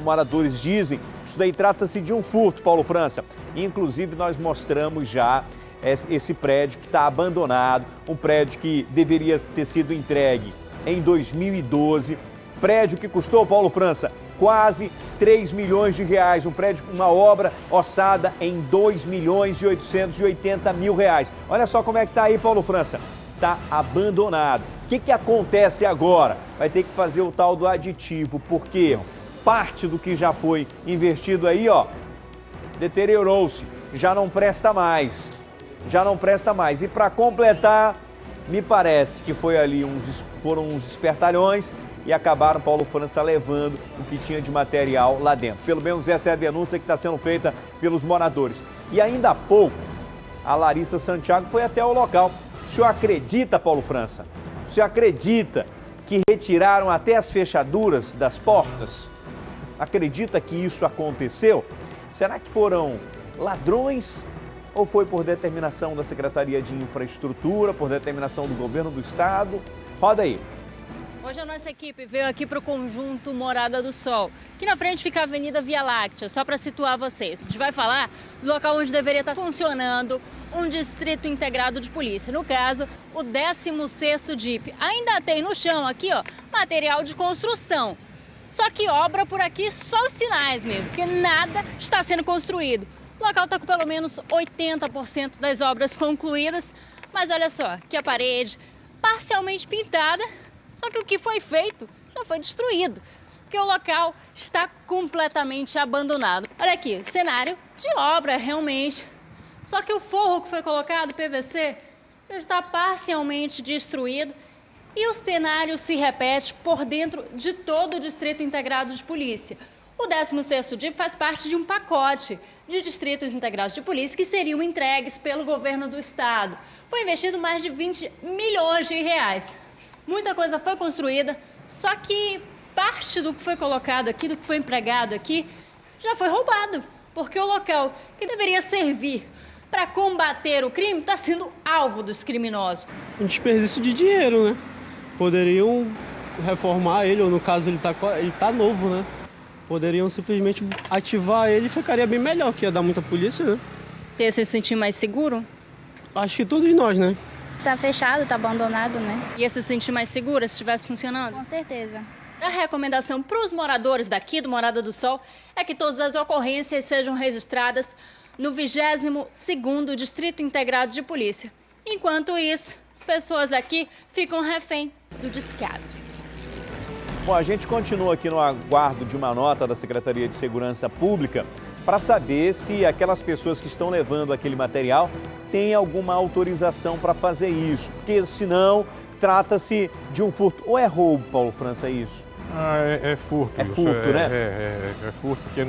[SPEAKER 1] moradores dizem, isso daí trata-se de um furto, Paulo França. Inclusive nós mostramos já esse prédio que está abandonado, um prédio que deveria ter sido entregue em 2012, prédio que custou, Paulo França, quase 3 milhões de reais, um prédio, uma obra orçada em 2.880.000 reais. Olha só como é que está aí, Paulo França. Está abandonado. O que acontece agora? Vai ter que fazer o tal do aditivo, porque parte do que já foi investido aí, deteriorou-se, já não presta mais. E para completar, me parece que foram uns espertalhões e acabaram, Paulo França, levando o que tinha de material lá dentro. Pelo menos essa é a denúncia que está sendo feita pelos moradores. E ainda há pouco, a Larissa Santiago foi até o local. O senhor acredita, Paulo França? O senhor acredita que retiraram até as fechaduras das portas? Acredita que isso aconteceu? Será que foram ladrões ou foi por determinação da Secretaria de Infraestrutura, por determinação do governo do estado? Roda aí.
[SPEAKER 4] Hoje a nossa equipe veio aqui para o conjunto Morada do Sol. Aqui na frente fica a Avenida Via Láctea, só para situar vocês. A gente vai falar do local onde deveria estar funcionando um distrito integrado de polícia. No caso, o 16º DIP. Ainda tem no chão aqui, material de construção. Só que obra por aqui só os sinais mesmo, porque nada está sendo construído. O local está com pelo menos 80% das obras concluídas. Mas olha só, que a parede parcialmente pintada. Só que o que foi feito já foi destruído, porque o local está completamente abandonado. Olha aqui, cenário de obra realmente. Só que o forro que foi colocado, PVC, já está parcialmente destruído e o cenário se repete por dentro de todo o Distrito Integrado de Polícia. O 16º DIP faz parte de um pacote de distritos integrados de polícia que seriam entregues pelo governo do estado. Foi investido mais de 20 milhões de reais. Muita coisa foi construída, só que parte do que foi colocado aqui, do que foi empregado aqui, já foi roubado. Porque o local que deveria servir para combater o crime está sendo alvo dos criminosos.
[SPEAKER 7] Um desperdício de dinheiro, né? Poderiam reformar ele, ou no caso ele tá novo, né? Poderiam simplesmente ativar ele e ficaria bem melhor, que ia dar muita polícia, né?
[SPEAKER 4] Você ia se sentir mais seguro?
[SPEAKER 7] Acho que todos nós, né?
[SPEAKER 4] Tá fechado, tá abandonado, né? Ia se sentir mais segura se estivesse funcionando?
[SPEAKER 17] Com certeza.
[SPEAKER 4] A recomendação para os moradores daqui do Morada do Sol é que todas as ocorrências sejam registradas no 22º Distrito Integrado de Polícia. Enquanto isso, as pessoas daqui ficam refém do descaso.
[SPEAKER 1] Bom, a gente continua aqui no aguardo de uma nota da Secretaria de Segurança Pública para saber se aquelas pessoas que estão levando aquele material têm alguma autorização para fazer isso, porque senão trata-se de um furto. Ou é roubo, Paulo França, é isso?
[SPEAKER 3] É furto.
[SPEAKER 1] É furto, né?
[SPEAKER 3] É furto porque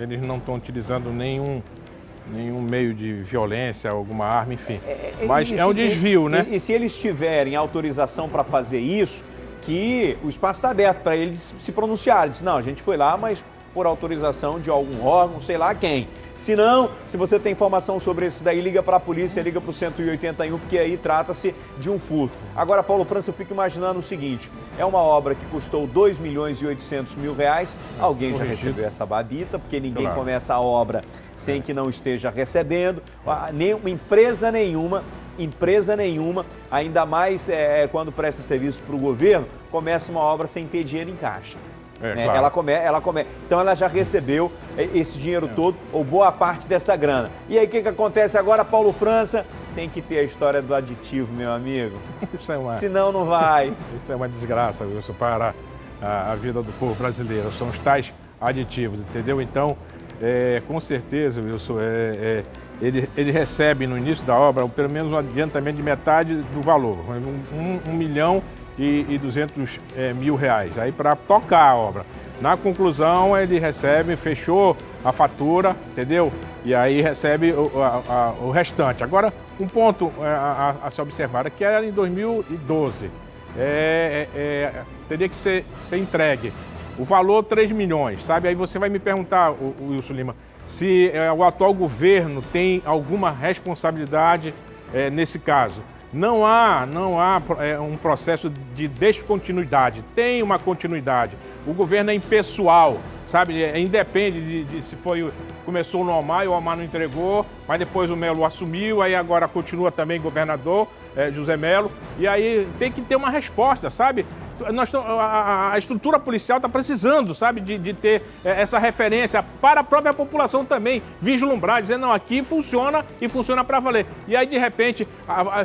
[SPEAKER 3] eles não estão utilizando nenhum meio de violência, alguma arma, enfim. Mas é um desvio, né?
[SPEAKER 1] E se eles tiverem autorização para fazer isso, que o espaço está aberto para eles se pronunciarem. Diz, não, a gente foi lá, mas por autorização de algum órgão, sei lá quem. Se não, se você tem informação sobre esse daí, liga para a polícia, liga para o 181, porque aí trata-se de um furto. Agora, Paulo França, eu fico imaginando o seguinte, é uma obra que custou R$2.800.000, alguém já recebeu essa babita, porque ninguém começa a obra sem que não esteja recebendo, empresa nenhuma, ainda mais quando presta serviço para o governo, começa uma obra sem ter dinheiro em caixa.
[SPEAKER 3] Claro.
[SPEAKER 1] Ela começa. Então ela já recebeu esse dinheiro todo, ou boa parte dessa grana. E aí o que acontece agora, Paulo França? Tem que ter a história do aditivo, meu amigo. Senão não vai.
[SPEAKER 3] Isso é uma desgraça, Wilson, para a vida do povo brasileiro. São os tais aditivos, entendeu? Então, com certeza, Wilson, ele recebe no início da obra pelo menos um adiantamento de metade do valor, R$1.200.000, aí para tocar a obra. Na conclusão, ele recebe, fechou a fatura, entendeu? E aí recebe o restante. Agora, um ponto a se observar é que era em 2012. Teria que ser entregue. O valor, 3 milhões, sabe? Aí você vai me perguntar, o Wilson Lima, se o atual governo tem alguma responsabilidade nesse caso. Não há um processo de descontinuidade, tem uma continuidade. O governo é impessoal, sabe? Independe de se começou no Omar, o Omar não entregou, mas depois o Melo assumiu, aí agora continua também governador, José Melo, e aí tem que ter uma resposta, sabe? A estrutura policial está precisando, sabe, de ter essa referência para a própria população também, vislumbrar, dizer, não, aqui funciona e funciona para valer. E aí, de repente,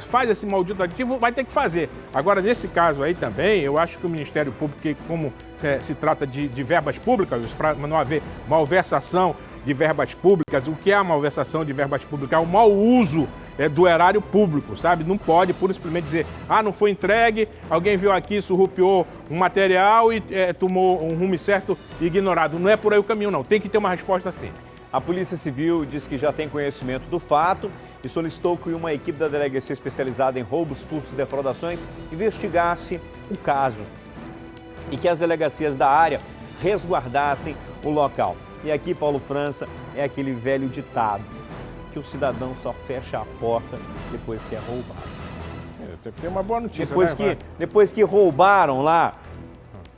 [SPEAKER 3] faz esse maldito aditivo, vai ter que fazer. Agora, nesse caso aí também, eu acho que o Ministério Público, como se trata de verbas públicas, para não haver malversação de verbas públicas, o que é a malversação de verbas públicas? É o mau uso do erário público, sabe? Não pode, pura e simplesmente dizer, não foi entregue, alguém viu aqui, surrupiou um material e tomou um rumo certo e ignorado. Não é por aí o caminho, não. Tem que ter uma resposta assim.
[SPEAKER 1] A Polícia Civil diz que já tem conhecimento do fato e solicitou que uma equipe da delegacia especializada em roubos, furtos e defraudações investigasse o caso e que as delegacias da área resguardassem o local. E aqui, Paulo França, é aquele velho ditado, que o cidadão só fecha a porta depois que é roubado.
[SPEAKER 3] Tem uma boa notícia,
[SPEAKER 1] depois que roubaram lá,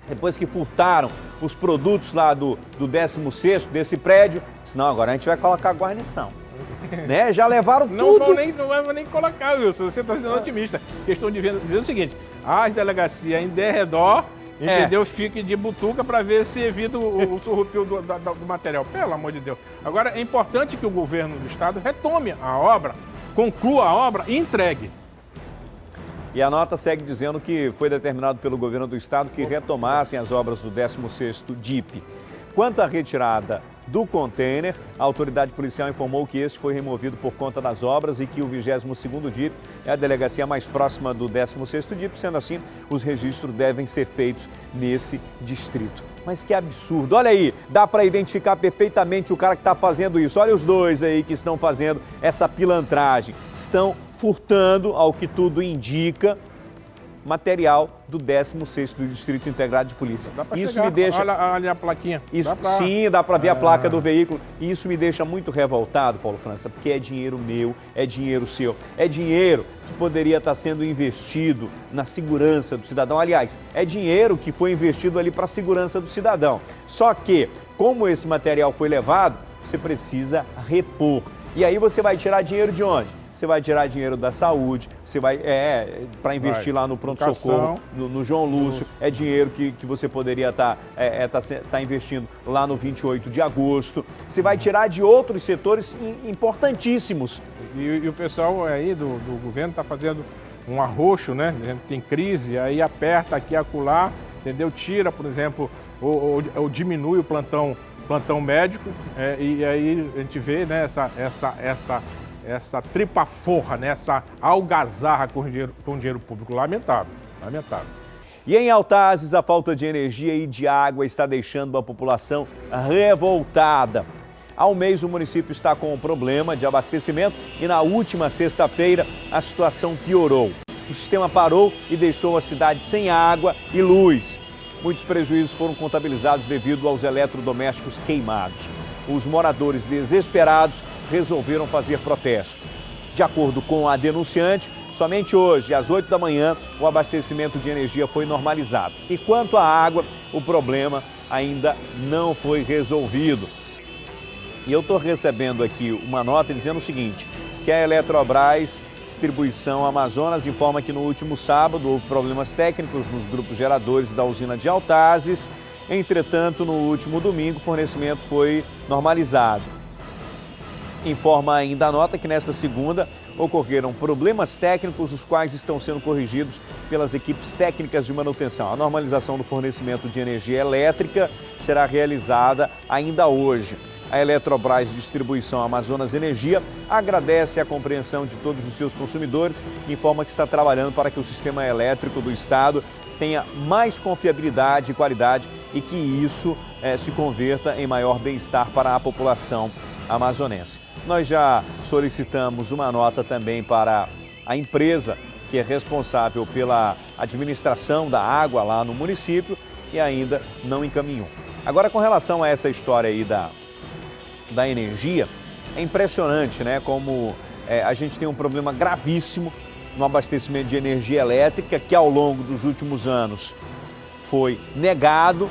[SPEAKER 1] depois que furtaram os produtos lá do 16º desse prédio, disse, não, agora a gente vai colocar guarnição. Né? Já levaram tudo.
[SPEAKER 3] Não vão nem colocar, Wilson, você está sendo otimista. Questão de dizer o seguinte, as delegacias em derredor, entendeu? Fique de butuca para ver se evita o surrupio do material. Pelo amor de Deus. Agora, é importante que o governo do estado retome a obra, conclua a obra e entregue.
[SPEAKER 1] E a nota segue dizendo que foi determinado pelo governo do estado que retomassem as obras do 16º DIP. Quanto à retirada do container, a autoridade policial informou que este foi removido por conta das obras e que o 22º DIP é a delegacia mais próxima do 16º DIP, sendo assim, os registros devem ser feitos nesse distrito. Mas que absurdo, olha aí, dá para identificar perfeitamente o cara que está fazendo isso. Olha os dois aí que estão fazendo essa pilantragem, estão furtando, ao que tudo indica, material do 16º do Distrito Integrado de Polícia.
[SPEAKER 3] Isso me deixa... Olha a plaquinha.
[SPEAKER 1] Sim, dá para ver a placa do veículo. E isso me deixa muito revoltado, Paulo França, porque é dinheiro meu, é dinheiro seu. É dinheiro que poderia estar sendo investido na segurança do cidadão. Aliás, é dinheiro que foi investido ali para a segurança do cidadão. Só que, como esse material foi levado, você precisa repor. E aí você vai tirar dinheiro de onde? Você vai tirar dinheiro da saúde, você vai para investir lá no pronto-socorro, no João Lúcio, é dinheiro que você poderia estar investindo lá no 28 de agosto. Você vai tirar de outros setores importantíssimos.
[SPEAKER 3] E o pessoal aí do governo está fazendo um arroxo, né? Tem crise, aí aperta aqui, acolá, entendeu? Tira, por exemplo, ou diminui o plantão médico, e aí a gente vê, né, essa tripa-forra, né, essa algazarra com dinheiro público. Lamentável, lamentável.
[SPEAKER 1] E em Altazes, a falta de energia e de água está deixando a população revoltada. Há um mês, o município está com um problema de abastecimento e na última sexta-feira a situação piorou. O sistema parou e deixou a cidade sem água e luz. Muitos prejuízos foram contabilizados devido aos eletrodomésticos queimados. Os moradores desesperados resolveram fazer protesto. De acordo com a denunciante, somente hoje, às 8 da manhã, o abastecimento de energia foi normalizado. E quanto à água, o problema ainda não foi resolvido. E eu estou recebendo aqui uma nota dizendo o seguinte, que a Eletrobras Distribuição Amazonas informa que no último sábado houve problemas técnicos nos grupos geradores da usina de Altazes. Entretanto, no último domingo, o fornecimento foi normalizado. Informa ainda a nota que nesta segunda ocorreram problemas técnicos, os quais estão sendo corrigidos pelas equipes técnicas de manutenção. A normalização do fornecimento de energia elétrica será realizada ainda hoje. A Eletrobras Distribuição Amazonas Energia agradece a compreensão de todos os seus consumidores e informa que está trabalhando para que o sistema elétrico do estado tenha mais confiabilidade e qualidade e que isso se converta em maior bem-estar para a população amazonense. Nós já solicitamos uma nota também para a empresa que é responsável pela administração da água lá no município e ainda não encaminhou. Agora, com relação a essa história aí da energia, é impressionante, né, como a gente tem um problema gravíssimo no abastecimento de energia elétrica que ao longo dos últimos anos foi negado.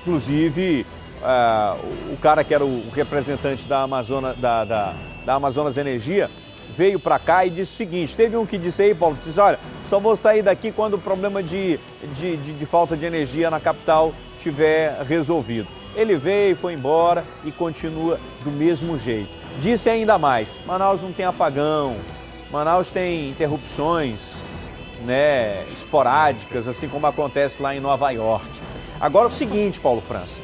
[SPEAKER 1] Inclusive, o cara que era o representante da Amazonas Energia veio para cá e disse o seguinte, teve um que disse aí, Paulo, disse, olha, só vou sair daqui quando o problema de falta de energia na capital tiver resolvido. Ele veio, foi embora e continua do mesmo jeito. Disse ainda mais, Manaus não tem apagão, Manaus tem interrupções, né, esporádicas, assim como acontece lá em Nova York. Agora o seguinte, Paulo França,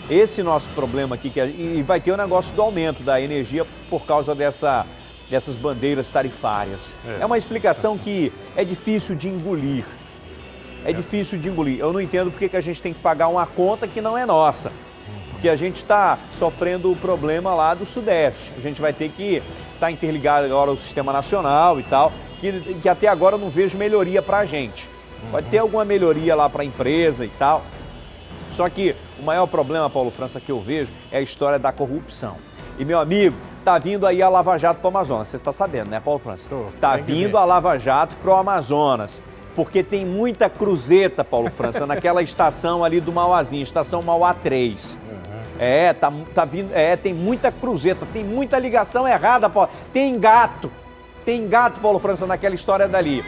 [SPEAKER 1] esse nosso problema aqui, e vai ter o negócio do aumento da energia por causa dessas bandeiras tarifárias. É uma explicação que é difícil de engolir. Eu não entendo porque que a gente tem que pagar uma conta que não é nossa. Porque a gente está sofrendo o problema lá do Sudeste. A gente vai ter que estar interligado agora ao Sistema Nacional e tal, que até agora eu não vejo melhoria para a gente. Pode ter alguma melhoria lá para a empresa e tal. Só que o maior problema, Paulo França, que eu vejo é a história da corrupção. E, meu amigo, tá vindo aí a Lava Jato para o Amazonas. Você está sabendo, né, Paulo França? Tá vindo a Lava Jato para o Amazonas. Porque tem muita cruzeta, Paulo França, naquela estação ali do Mauazinho, estação Mauá 3. Tá vindo, tem muita cruzeta, tem muita ligação errada, Paulo. Tem gato, Paulo França, naquela história dali.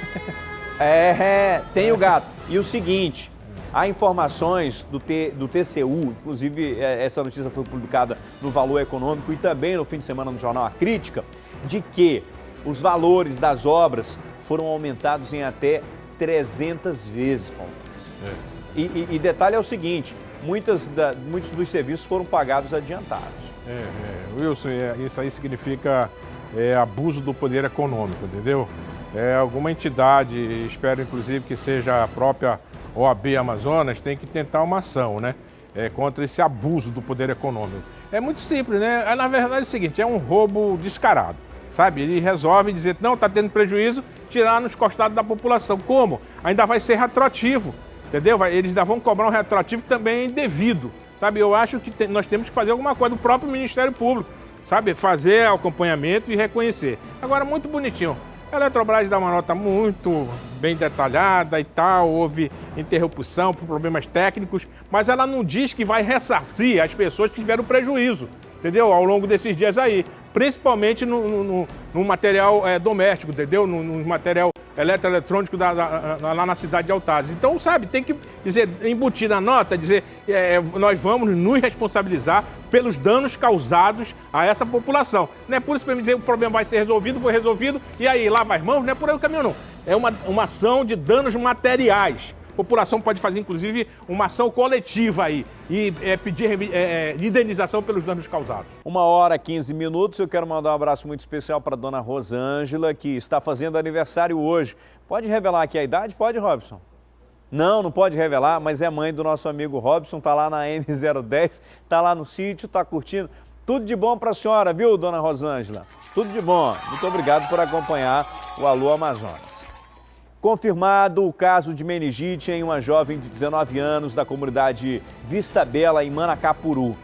[SPEAKER 1] Tem o gato. E o seguinte, há informações do TCU, inclusive essa notícia foi publicada no Valor Econômico e também no fim de semana no jornal A Crítica, de que os valores das obras foram aumentados em até 300 vezes, Paulo França. E detalhe é o seguinte, muitos dos serviços foram pagados adiantados.
[SPEAKER 3] Wilson, isso aí significa abuso do poder econômico, entendeu? Alguma entidade, espero inclusive que seja a própria OAB Amazonas, tem que tentar uma ação, né? Contra esse abuso do poder econômico. É muito simples, né? Na verdade é o seguinte, é um roubo descarado. Sabe, ele resolve dizer, não, está tendo prejuízo, tirar nos costados da população. Como? Ainda vai ser retroativo, entendeu? Eles ainda vão cobrar um retroativo também devido, sabe? Eu acho que nós temos que fazer alguma coisa do próprio Ministério Público, sabe? Fazer acompanhamento e reconhecer. Agora, muito bonitinho. A Eletrobras dá uma nota muito bem detalhada e tal, houve interrupção por problemas técnicos, mas ela não diz que vai ressarcir as pessoas que tiveram prejuízo, entendeu? Ao longo desses dias aí, principalmente no material doméstico, entendeu? No material eletroeletrônico lá na cidade de Altazes. Então, sabe, tem que dizer, embutir na nota, dizer, nós vamos nos responsabilizar pelos danos causados a essa população. Não é por isso para me dizer que o problema vai ser resolvido, foi resolvido, e aí lava as mãos, não é por aí o caminho não. É uma ação de danos materiais, A população pode fazer, inclusive, uma ação coletiva aí e pedir indenização pelos danos causados.
[SPEAKER 1] 1h15. Eu quero mandar um abraço muito especial para a dona Rosângela, que está fazendo aniversário hoje. Pode revelar aqui a idade? Pode, Robson? Não pode revelar, mas é mãe do nosso amigo Robson, está lá na M010, está lá no sítio, está curtindo. Tudo de bom para a senhora, viu, dona Rosângela? Tudo de bom. Muito obrigado por acompanhar o Alô Amazonas. Confirmado o caso de meningite em uma jovem de 19 anos da comunidade Vista Bela, em Manacapuru.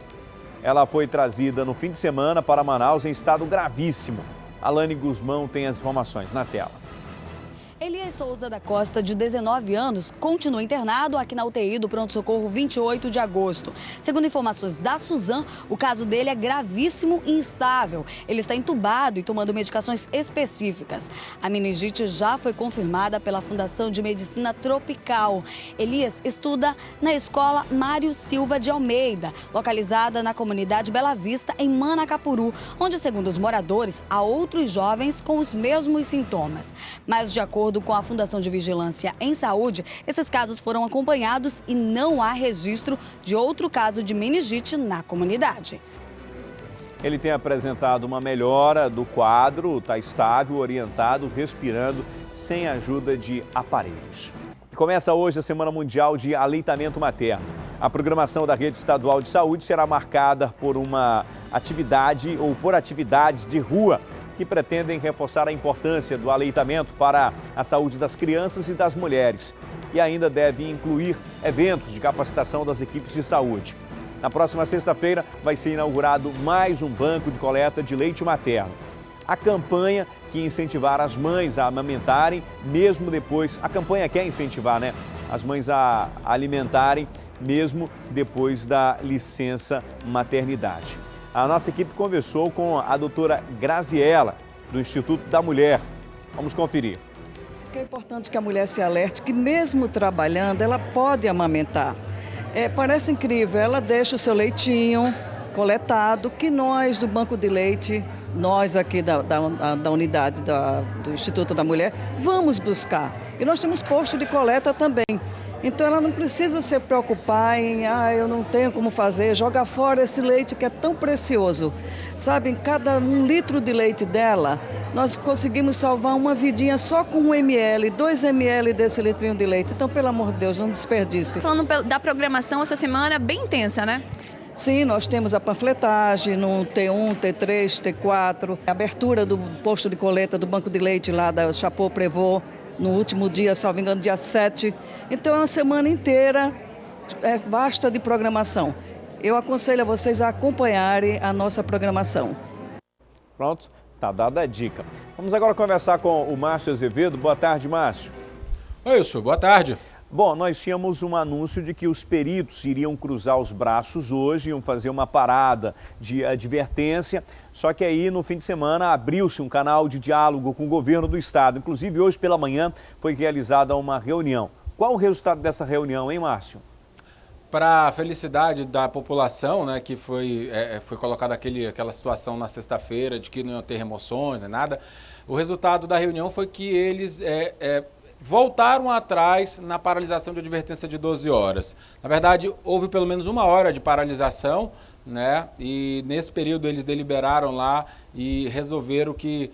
[SPEAKER 1] Ela foi trazida no fim de semana para Manaus em estado gravíssimo. Alane Guzmão tem as informações na tela.
[SPEAKER 11] Elias Souza da Costa, de 19 anos, continua internado aqui na UTI do pronto-socorro 28 de agosto. Segundo informações da Suzan, o caso dele é gravíssimo e instável. Ele está entubado e tomando medicações específicas. A meningite já foi confirmada pela Fundação de Medicina Tropical. Elias estuda na escola Mário Silva de Almeida, localizada na comunidade Bela Vista, em Manacapuru, onde, segundo os moradores, há outros jovens com os mesmos sintomas. Mas, de acordo com a Fundação de Vigilância em Saúde, esses casos foram acompanhados e não há registro de outro caso de meningite na comunidade.
[SPEAKER 1] Ele tem apresentado uma melhora do quadro, está estável, orientado, respirando, sem ajuda de aparelhos. Começa hoje a Semana Mundial de Aleitamento Materno. A programação da Rede Estadual de Saúde será marcada por uma atividade ou por atividades de rua que pretendem reforçar a importância do aleitamento para a saúde das crianças e das mulheres. E ainda deve incluir eventos de capacitação das equipes de saúde. Na próxima sexta-feira vai ser inaugurado mais um banco de coleta de leite materno. A campanha que incentivar as mães a amamentarem, mesmo depois... A campanha quer incentivar, né? As mães a alimentarem, mesmo depois da licença maternidade. A nossa equipe conversou com a doutora Graziela, do Instituto da Mulher. Vamos conferir.
[SPEAKER 12] É importante que a mulher se alerte que mesmo trabalhando, ela pode amamentar. Parece incrível, ela deixa o seu leitinho coletado, que nós do Banco de Leite, nós aqui da unidade do Instituto da Mulher, vamos buscar. E nós temos posto de coleta também. Então ela não precisa se preocupar em, eu não tenho como fazer, joga fora esse leite que é tão precioso. Sabe, em cada 1 litro de leite dela, nós conseguimos salvar uma vidinha só com 1 ml, 2 ml desse litrinho de leite. Então, pelo amor de Deus, não desperdice.
[SPEAKER 13] Falando da programação, essa semana é bem intensa, né?
[SPEAKER 12] Sim, nós temos a panfletagem no T1, T3, T4, a abertura do posto de coleta do Banco de Leite lá da Chapeau Prévost, no último dia, salvo engano, dia 7. Então é uma semana inteira, basta de programação. Eu aconselho a vocês a acompanharem a nossa programação.
[SPEAKER 1] Pronto, tá dada a dica. Vamos agora conversar com o Márcio Azevedo. Boa tarde, Márcio.
[SPEAKER 24] Oi, senhor. Boa tarde.
[SPEAKER 1] Bom, nós tínhamos um anúncio de que os peritos iriam cruzar os braços hoje, iam fazer uma parada de advertência, só que aí no fim de semana abriu-se um canal de diálogo com o governo do estado. Inclusive hoje pela manhã foi realizada uma reunião. Qual o resultado dessa reunião, hein, Márcio?
[SPEAKER 24] Para a felicidade da população, né, que foi colocada aquela situação na sexta-feira de que não iam ter remoções, nem nada, o resultado da reunião foi que eles voltaram atrás na paralisação de advertência de 12 horas. Na verdade, houve pelo menos 1 hora de paralisação, né? E nesse período eles deliberaram lá e resolveram que,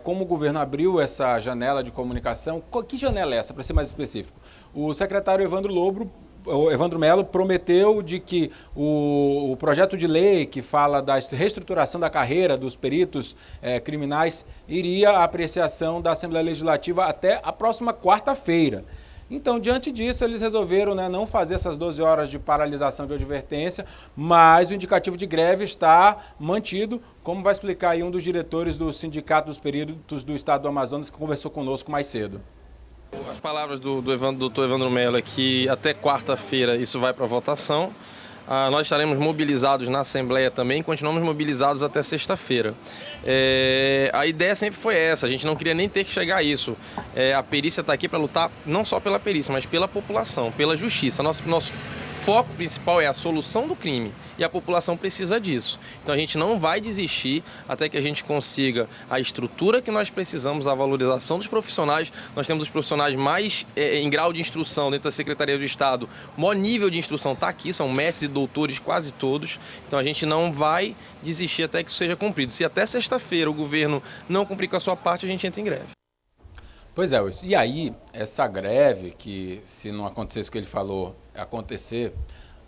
[SPEAKER 24] como o governo abriu essa janela de comunicação, que janela é essa, para ser mais específico? O secretário Evandro Melo prometeu de que o projeto de lei que fala da reestruturação da carreira dos peritos criminais iria à apreciação da Assembleia Legislativa até a próxima quarta-feira. Então, diante disso, eles resolveram, né, não fazer essas 12 horas de paralisação de advertência, mas o indicativo de greve está mantido, como vai explicar aí um dos diretores do Sindicato dos Peritos do Estado do Amazonas, que conversou conosco mais cedo.
[SPEAKER 25] As palavras do doutor Evandro Melo é que até quarta-feira isso vai para votação. Nós estaremos mobilizados na Assembleia também, continuamos mobilizados até sexta-feira. A ideia sempre foi essa, a gente não queria nem ter que chegar a isso. A perícia está aqui para lutar não só pela perícia, mas pela população, pela justiça. Nosso foco principal é a solução do crime e a população precisa disso. Então a gente não vai desistir até que a gente consiga a estrutura que nós precisamos, a valorização dos profissionais. Nós temos os profissionais mais em grau de instrução dentro da Secretaria do Estado. O maior nível de instrução está aqui, são mestres e doutores quase todos. Então a gente não vai desistir até que isso seja cumprido. Se até sexta-feira o governo não cumprir com a sua parte, a gente entra em greve.
[SPEAKER 24] Pois é, Wilson. E aí, essa greve, que se não acontecesse o que ele falou acontecer,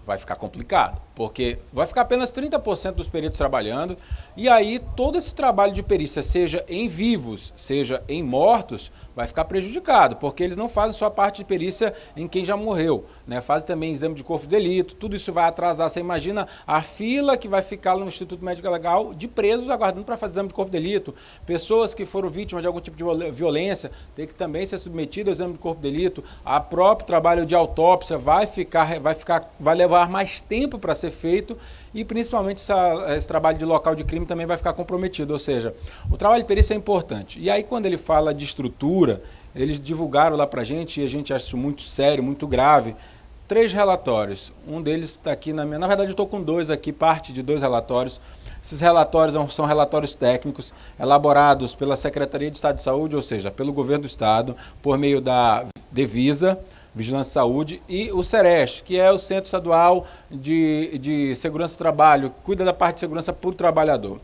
[SPEAKER 24] vai ficar complicado, porque vai ficar apenas 30% dos peritos trabalhando, e aí todo esse trabalho de perícia, seja em vivos, seja em mortos, vai ficar prejudicado, porque eles não fazem sua parte de perícia em quem já morreu, né? Fazem também exame de corpo de delito, tudo isso vai atrasar. Você imagina a fila que vai ficar lá no Instituto Médico Legal de presos aguardando para fazer exame de corpo de delito, pessoas que foram vítimas de algum tipo de violência, tem que também ser submetido ao exame de corpo de delito, a próprio trabalho de autópsia vai levar mais tempo para ser feito, e principalmente esse trabalho de local de crime também vai ficar comprometido, ou seja, o trabalho de perícia é importante. E aí quando ele fala de estrutura, eles divulgaram lá pra gente, e a gente acha isso muito sério, muito grave, 3 relatórios. Um deles está aqui na verdade eu estou com 2 aqui, parte de 2 relatórios. Esses relatórios são relatórios técnicos elaborados pela Secretaria de Estado de Saúde, ou seja, pelo Governo do Estado, por meio da Devisa, Vigilância e Saúde, e o SEREST, que é o Centro Estadual de Segurança do Trabalho, que cuida da parte de segurança para o trabalhador.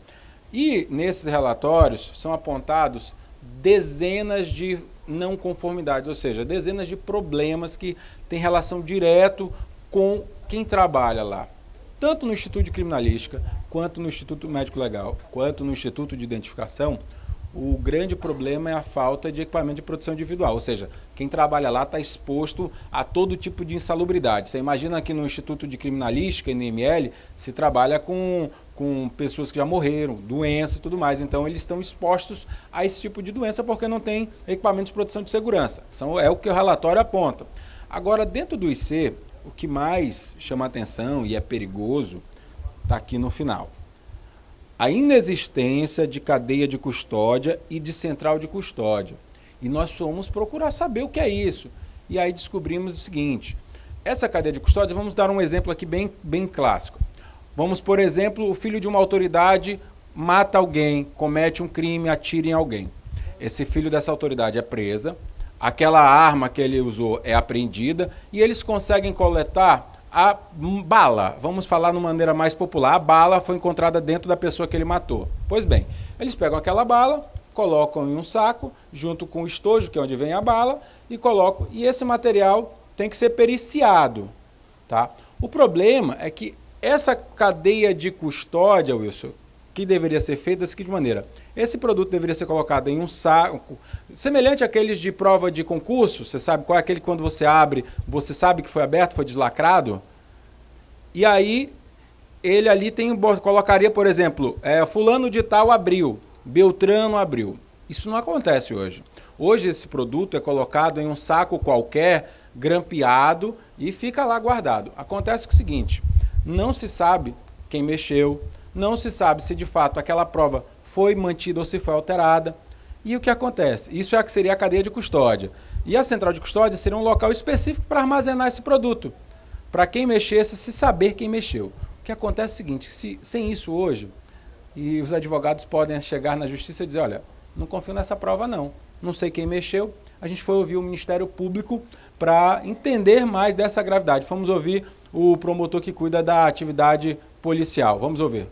[SPEAKER 24] E nesses relatórios são apontados dezenas de não conformidades, ou seja, dezenas de problemas que têm relação direto com quem trabalha lá. Tanto no Instituto de Criminalística, quanto no Instituto Médico Legal, quanto no Instituto de Identificação, o grande problema é a falta de equipamento de proteção individual, ou seja, quem trabalha lá está exposto a todo tipo de insalubridade. Você imagina que no Instituto de Criminalística, NML, se trabalha com pessoas que já morreram, doenças e tudo mais, então eles estão expostos a esse tipo de doença porque não tem equipamento de proteção de segurança. É o que o relatório aponta. Agora, dentro do IC, o que mais chama atenção e é perigoso está aqui no final. A inexistência de cadeia de custódia e de central de custódia. E nós fomos procurar saber o que é isso. E aí descobrimos o seguinte, essa cadeia de custódia, vamos dar um exemplo aqui bem clássico. Vamos, por exemplo, o filho de uma autoridade mata alguém, comete um crime, atira em alguém. Esse filho dessa autoridade é presa, aquela arma que ele usou é apreendida e eles conseguem coletar a bala, vamos falar de uma maneira mais popular, a bala foi encontrada dentro da pessoa que ele matou. Pois bem, eles pegam aquela bala, colocam em um saco, junto com o estojo, que é onde vem a bala, e colocam. E esse material tem que ser periciado. Tá? O problema é que essa cadeia de custódia, Wilson, que deveria ser feita da seguinte maneira, esse produto deveria ser colocado em um saco, semelhante àqueles de prova de concurso, você sabe qual é aquele que quando você abre, você sabe que foi aberto, foi deslacrado, e aí ele ali colocaria, por exemplo, fulano de tal abriu, Beltrano abriu. Isso não acontece hoje. Hoje esse produto é colocado em um saco qualquer, grampeado e fica lá guardado. Acontece o seguinte, não se sabe quem mexeu, não se sabe se de fato aquela prova foi mantida ou se foi alterada. E o que acontece? Isso é que seria a cadeia de custódia. E a central de custódia seria um local específico para armazenar esse produto. Para quem mexesse, se saber quem mexeu. O que acontece é o seguinte, sem isso hoje, e os advogados podem chegar na justiça e dizer, olha, não confio nessa prova não sei quem mexeu. A gente foi ouvir o Ministério Público para entender mais dessa gravidade. Fomos ouvir o promotor que cuida da atividade policial. Vamos ouvir.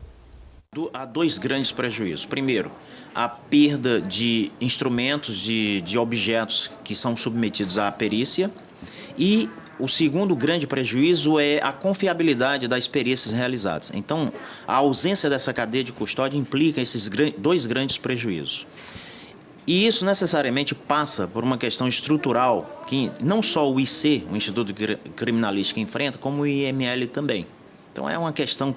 [SPEAKER 8] Há 2 grandes prejuízos. Primeiro, a perda de instrumentos, de objetos que são submetidos à perícia. E o segundo grande prejuízo é a confiabilidade das perícias realizadas. Então, a ausência dessa cadeia de custódia implica esses 2 grandes prejuízos. E isso necessariamente passa por uma questão estrutural que não só o IC, o Instituto de Criminalística, enfrenta, como o IML também. Então é uma questão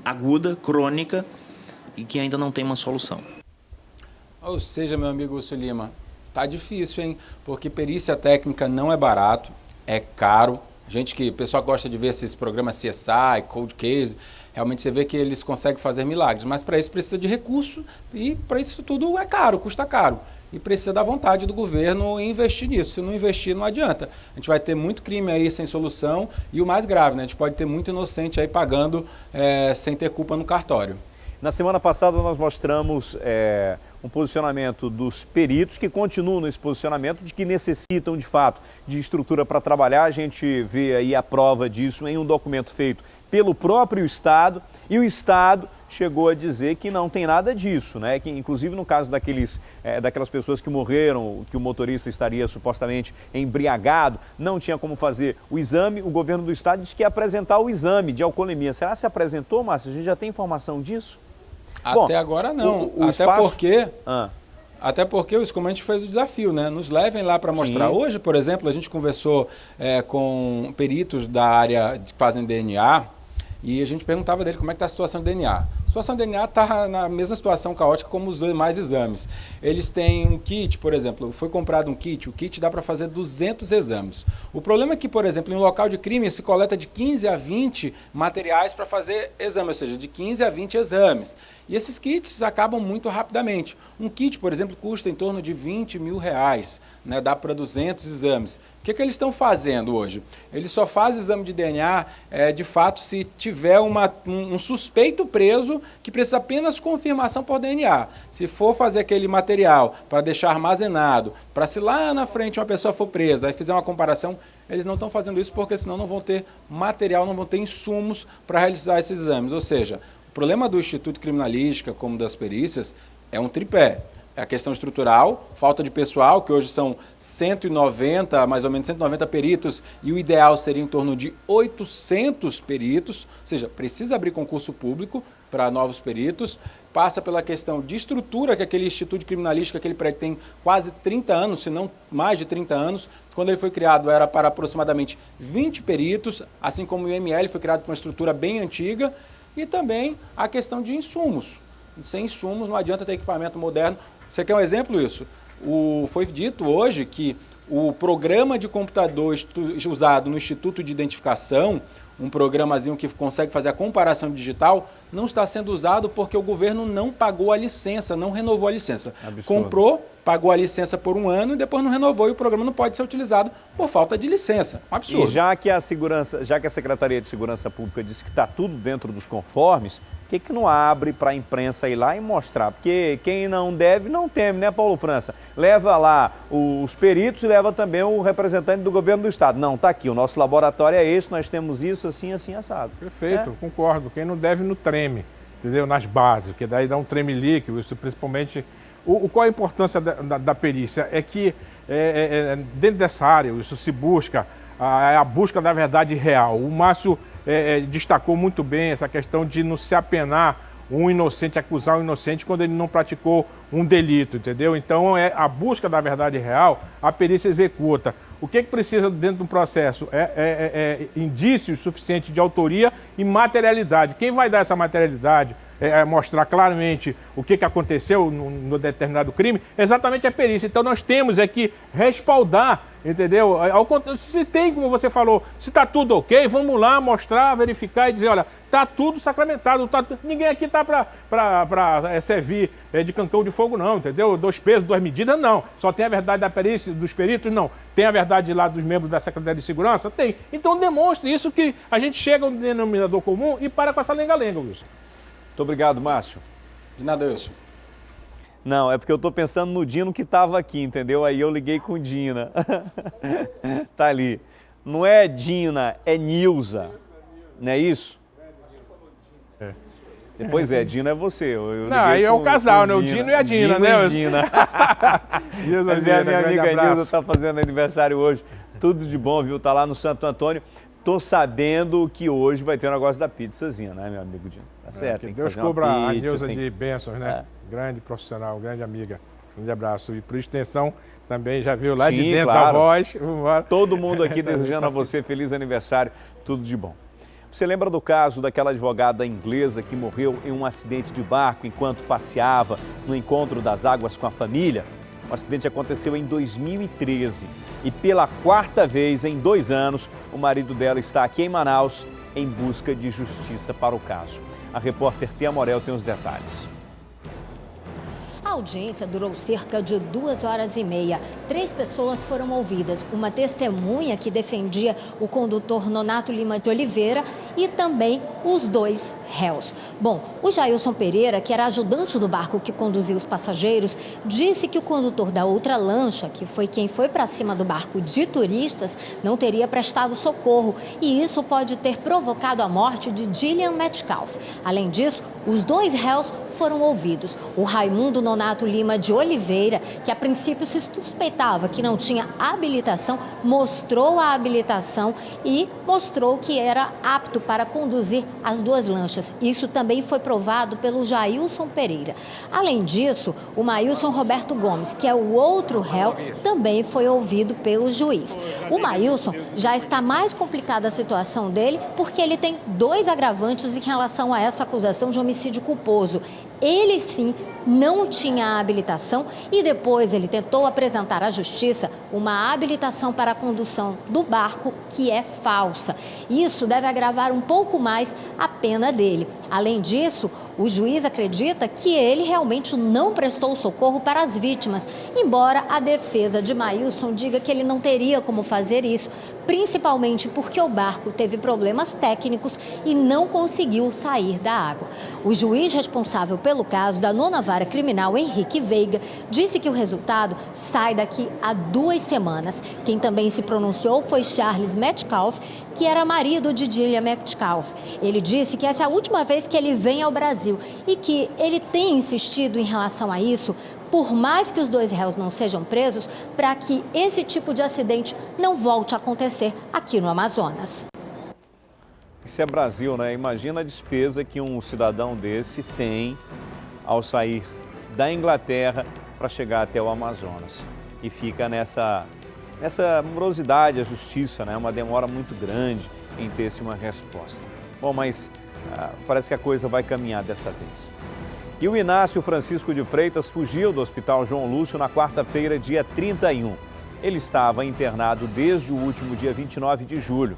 [SPEAKER 8] aguda, crônica e que ainda não tem uma solução.
[SPEAKER 24] Ou seja, meu amigo Wilson Lima, tá difícil, hein? Porque perícia técnica não é barato, é caro. O pessoal gosta de ver esses programas CSI, Cold Case, realmente você vê que eles conseguem fazer milagres, mas para isso precisa de recurso e para isso tudo é caro, custa caro. e precisa da vontade do governo em investir nisso. Se não investir, não adianta. A gente vai ter muito crime aí sem solução e o mais grave, né? A gente pode ter muito inocente aí pagando sem ter culpa no cartório.
[SPEAKER 1] Na semana passada nós mostramos um posicionamento dos peritos que continuam nesse posicionamento de que necessitam de fato de estrutura para trabalhar. A gente vê aí a prova disso em um documento feito pelo próprio Estado e o Estado chegou a dizer que não tem nada disso, né? Que inclusive no caso daquelas pessoas que morreram, que o motorista estaria supostamente embriagado, não tinha como fazer o exame, o governo do Estado disse que ia apresentar o exame de alcoolemia. Será que se apresentou, Márcio? A gente já tem informação disso?
[SPEAKER 24] Até agora não, até porque o Escomante fez o desafio, né? Nos levem lá para mostrar. Sim. Hoje, por exemplo, a gente conversou com peritos da área que fazem DNA e a gente perguntava dele como é que está a situação do DNA. A situação do DNA está na mesma situação caótica como os demais exames. Eles têm um kit, por exemplo, foi comprado um kit, o kit dá para fazer 200 exames. O problema é que, por exemplo, em um local de crime se coleta de 15 a 20 materiais para fazer exame, ou seja, de 15 a 20 exames. E esses kits acabam muito rapidamente. Um kit, por exemplo, custa em torno de R$20 mil, né? Dá para 200 exames. O que eles estão fazendo hoje? Eles só fazem exame de DNA, de fato, se tiver um suspeito preso que precisa apenas confirmação por DNA. Se for fazer aquele material para deixar armazenado, para se lá na frente uma pessoa for presa e fizer uma comparação, eles não estão fazendo isso porque senão não vão ter material, não vão ter insumos para realizar esses exames. Ou seja, o problema do Instituto Criminalística, como das perícias, é um tripé. É a questão estrutural, falta de pessoal, que hoje são 190, mais ou menos 190 peritos, e o ideal seria em torno de 800 peritos, ou seja, precisa abrir concurso público para novos peritos, passa pela questão de estrutura, que aquele Instituto Criminalística, aquele prédio tem quase 30 anos, se não mais de 30 anos. Quando ele foi criado era para aproximadamente 20 peritos, assim como o IML foi criado com uma estrutura bem antiga, e também a questão de insumos. Sem insumos não adianta ter equipamento moderno. Você quer um exemplo disso? Foi dito hoje que o programa de computador usado no Instituto de Identificação, um programazinho que consegue fazer a comparação digital, não está sendo usado porque o governo não pagou a licença, não renovou a licença. Absurdo. Comprou, pagou a licença por um ano e depois não renovou e o programa não pode ser utilizado por falta de licença. Um absurdo.
[SPEAKER 1] E já que a Secretaria de Segurança Pública disse que está tudo dentro dos conformes, por que não abre para a imprensa ir lá e mostrar? Porque quem não deve, não teme, né, Paulo França? Leva lá os peritos e leva também o representante do governo do Estado. Não, está aqui, o nosso laboratório é esse, nós temos isso, assim, assim, assado.
[SPEAKER 3] Perfeito, concordo. Quem não deve, não treme, entendeu? Nas bases, porque daí dá um tremelique, isso principalmente... Qual a importância da perícia? É que dentro dessa área, isso se busca, a busca da verdade real. O Márcio destacou muito bem essa questão de não se apenar um inocente, acusar um inocente quando ele não praticou um delito, entendeu? Então, a busca da verdade real, a perícia executa. O que precisa dentro do processo? Indícios suficientes de autoria e materialidade. Quem vai dar essa materialidade, mostrar claramente o que aconteceu no determinado crime, exatamente a perícia. Então nós temos que respaldar, entendeu? Se tem, como você falou, se está tudo ok, vamos lá mostrar, verificar e dizer, olha, está tudo sacramentado, ninguém aqui está para servir de cancão de fogo não, entendeu? 2 pesos, 2 medidas, não. Só tem a verdade da perícia, dos peritos, não. Tem a verdade lá dos membros da Secretaria de Segurança? Tem. Então demonstre isso que a gente chega a um denominador comum e para com essa lenga-lenga, Wilson.
[SPEAKER 1] Muito obrigado, Márcio.
[SPEAKER 24] De nada, Wilson.
[SPEAKER 1] Não, é porque eu estou pensando no Dino que estava aqui, entendeu? Aí eu liguei com Dina. Tá ali. Não é Dina, é Nilza. Não é isso? Pois é, Dina é você.
[SPEAKER 3] Não, aí é o casal, né? O Dino e a Dina, né?
[SPEAKER 1] Dina. Mas a minha amiga Nilza está fazendo aniversário hoje. Tudo de bom, viu? Tá lá no Santo Antônio. Tô sabendo que hoje vai ter um negócio da pizzazinha, né, meu amigo Dino? Tá certo,
[SPEAKER 3] que Deus cobra a Nilza de bênçãos, né? Grande profissional, grande amiga. Grande abraço. E por extensão, também já viu lá de dentro da voz.
[SPEAKER 1] Todo mundo aqui desejando a você feliz aniversário, tudo de bom. Você lembra do caso daquela advogada inglesa que morreu em um acidente de barco enquanto passeava no encontro das águas com a família? O acidente aconteceu em 2013 e pela 4ª vez em 2 anos, o marido dela está aqui em Manaus em busca de justiça para o caso. A repórter Tia Morel tem os detalhes.
[SPEAKER 9] A audiência durou cerca de 2h30. 3 pessoas foram ouvidas, uma testemunha que defendia o condutor Nonato Lima de Oliveira e também os 2 réus. Bom, o Jailson Pereira, que era ajudante do barco que conduzia os passageiros, disse que o condutor da outra lancha, que foi quem foi para cima do barco de turistas, não teria prestado socorro e isso pode ter provocado a morte de Gillian Metcalf. Além disso, os 2 réus foram ouvidos. O Raimundo Nonato Lima de Oliveira, que a princípio se suspeitava que não tinha habilitação, mostrou a habilitação e mostrou que era apto para conduzir as 2 lanchas. Isso também foi provado pelo Jailson Pereira. Além disso, o Maílson Roberto Gomes, que é o outro réu, também foi ouvido pelo juiz. O Maílson já está mais complicada a situação dele porque ele tem 2 agravantes em relação a essa acusação de homicídio culposo. Ele sim não tinha habilitação e depois ele tentou apresentar à justiça uma habilitação para a condução do barco que é falsa. Isso deve agravar um pouco mais a pena dele. Além disso, o juiz acredita que ele realmente não prestou socorro para as vítimas, embora a defesa de Maílson diga que ele não teria como fazer isso, principalmente porque o barco teve problemas técnicos e não conseguiu sair da água. O juiz responsável pelo caso da 9ª Vara Criminal, Henrique Veiga, disse que o resultado sai daqui a 2 semanas. Quem também se pronunciou foi Charles Metcalf, que era marido de Gillian Metcalf. Ele disse que essa é a última vez que ele vem ao Brasil e que ele tem insistido em relação a isso, por mais que os 2 réus não sejam presos, para que esse tipo de acidente não volte a acontecer aqui no Amazonas.
[SPEAKER 1] Isso é Brasil, né? Imagina a despesa que um cidadão desse tem ao sair da Inglaterra para chegar até o Amazonas. E fica nessa morosidade a justiça, né? Uma demora muito grande em ter-se uma resposta. Bom, mas parece que a coisa vai caminhar dessa vez. E o Inácio Francisco de Freitas fugiu do Hospital João Lúcio na quarta-feira, dia 31. Ele estava internado desde o último dia 29 de julho.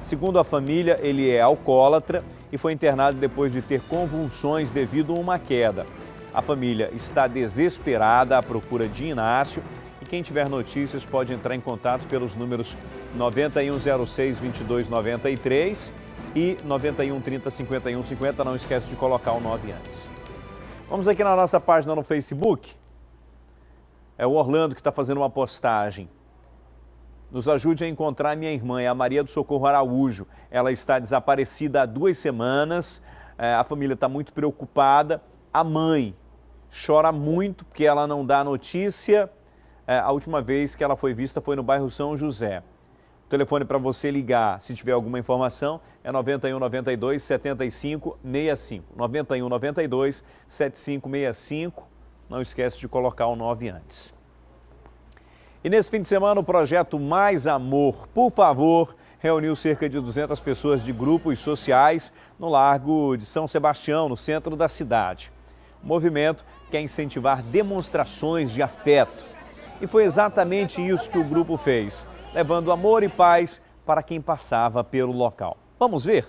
[SPEAKER 1] Segundo a família, ele é alcoólatra e foi internado depois de ter convulsões devido a uma queda. A família está desesperada à procura de Inácio e quem tiver notícias pode entrar em contato pelos números 9106-2293 e 9130-5150. Não esquece de colocar o 9 antes. Vamos aqui na nossa página no Facebook. É o Orlando que está fazendo uma postagem. Nos ajude a encontrar minha irmã, é a Maria do Socorro Araújo. Ela está desaparecida há 2 semanas, a família está muito preocupada. A mãe chora muito porque ela não dá notícia. A última vez que ela foi vista foi no bairro São José. O telefone para você ligar, se tiver alguma informação, é 91 92 75 65. 91 92 75 65. Não esquece de colocar o 9 antes. E nesse fim de semana, o projeto Mais Amor, por favor, reuniu cerca de 200 pessoas de grupos sociais no Largo de São Sebastião, no centro da cidade. O movimento quer incentivar demonstrações de afeto. E foi exatamente isso que o grupo fez, levando amor e paz para quem passava pelo local. Vamos ver?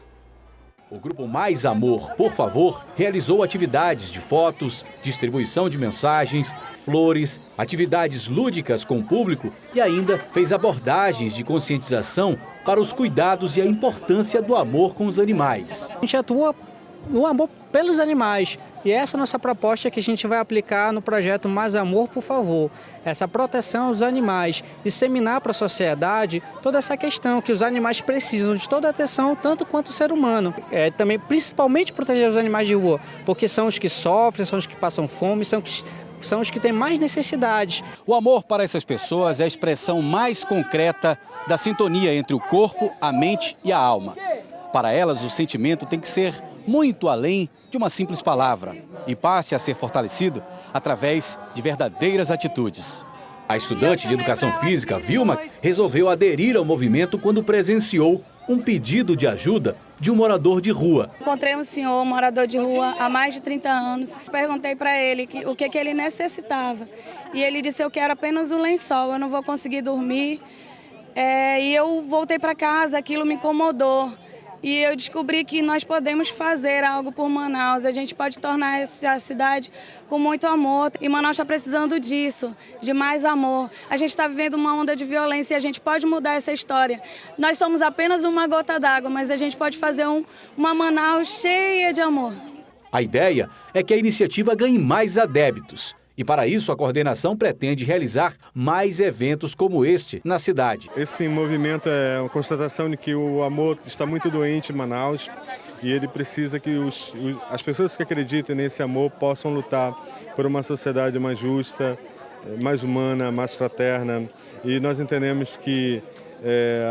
[SPEAKER 10] O grupo Mais Amor, por favor, realizou atividades de fotos, distribuição de mensagens, flores, atividades lúdicas com o público e ainda fez abordagens de conscientização para os cuidados e a importância do amor com os animais.
[SPEAKER 14] A gente atua no amor pelos animais e essa é a nossa proposta que a gente vai aplicar no projeto Mais Amor, por favor. Essa proteção aos animais, disseminar para a sociedade toda essa questão que os animais precisam de toda a atenção, tanto quanto o ser humano. Também, principalmente, proteger os animais de rua, porque são os que sofrem, são os que passam fome, são os que têm mais necessidades.
[SPEAKER 10] O amor para essas pessoas é a expressão mais concreta da sintonia entre o corpo, a mente e a alma. Para elas, o sentimento tem que ser muito além de uma simples palavra e passe a ser fortalecido através de verdadeiras atitudes. A estudante de educação física, Vilma, resolveu aderir ao movimento quando presenciou um pedido de ajuda de um morador de rua.
[SPEAKER 16] Encontrei um senhor, um morador de rua, há mais de 30 anos. Perguntei para ele o que ele necessitava. E ele disse, eu quero apenas um lençol, eu não vou conseguir dormir. E eu voltei para casa, aquilo me incomodou. E eu descobri que nós podemos fazer algo por Manaus, a gente pode tornar essa cidade com muito amor. E Manaus está precisando disso, de mais amor. A gente está vivendo uma onda de violência e a gente pode mudar essa história. Nós somos apenas uma gota d'água, mas a gente pode fazer uma Manaus cheia de amor.
[SPEAKER 10] A ideia é que a iniciativa ganhe mais adeptos. E para isso, a coordenação pretende realizar mais eventos como este na cidade.
[SPEAKER 15] Esse movimento é uma constatação de que o amor está muito doente em Manaus e ele precisa que as pessoas que acreditam nesse amor possam lutar por uma sociedade mais justa, mais humana, mais fraterna. E nós entendemos que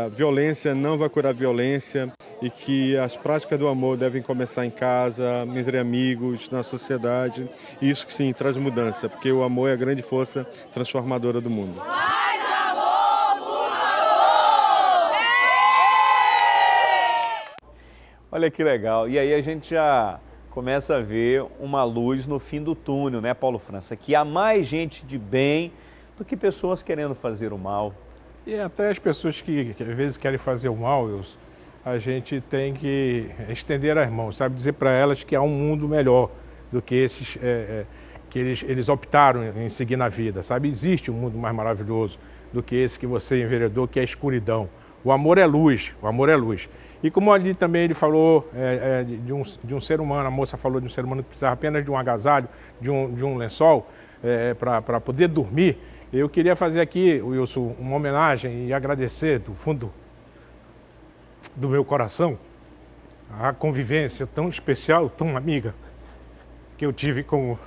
[SPEAKER 15] a violência não vai curar a violência e que as práticas do amor devem começar em casa, entre amigos, na sociedade. E isso sim traz mudança, porque o amor é a grande força transformadora do mundo.
[SPEAKER 1] Mais amor, por favor! Olha que legal. E aí a gente já começa a ver uma luz no fim do túnel, né, Paulo França? Que há mais gente de bem do que pessoas querendo fazer o mal.
[SPEAKER 3] E até as pessoas que às vezes querem fazer o mal, Wilson, a gente tem que estender as mãos, sabe? Dizer para elas que há um mundo melhor do que esses que eles optaram em seguir na vida, sabe? Existe um mundo mais maravilhoso do que esse que você enveredou, que é a escuridão. O amor é luz, o amor é luz. E como ali também ele falou de um ser humano, a moça falou de um ser humano que precisava apenas de um agasalho, de um lençol para poder dormir. Eu queria fazer aqui, Wilson, uma homenagem e agradecer do fundo do meu coração a convivência tão especial, tão amiga, que eu tive com...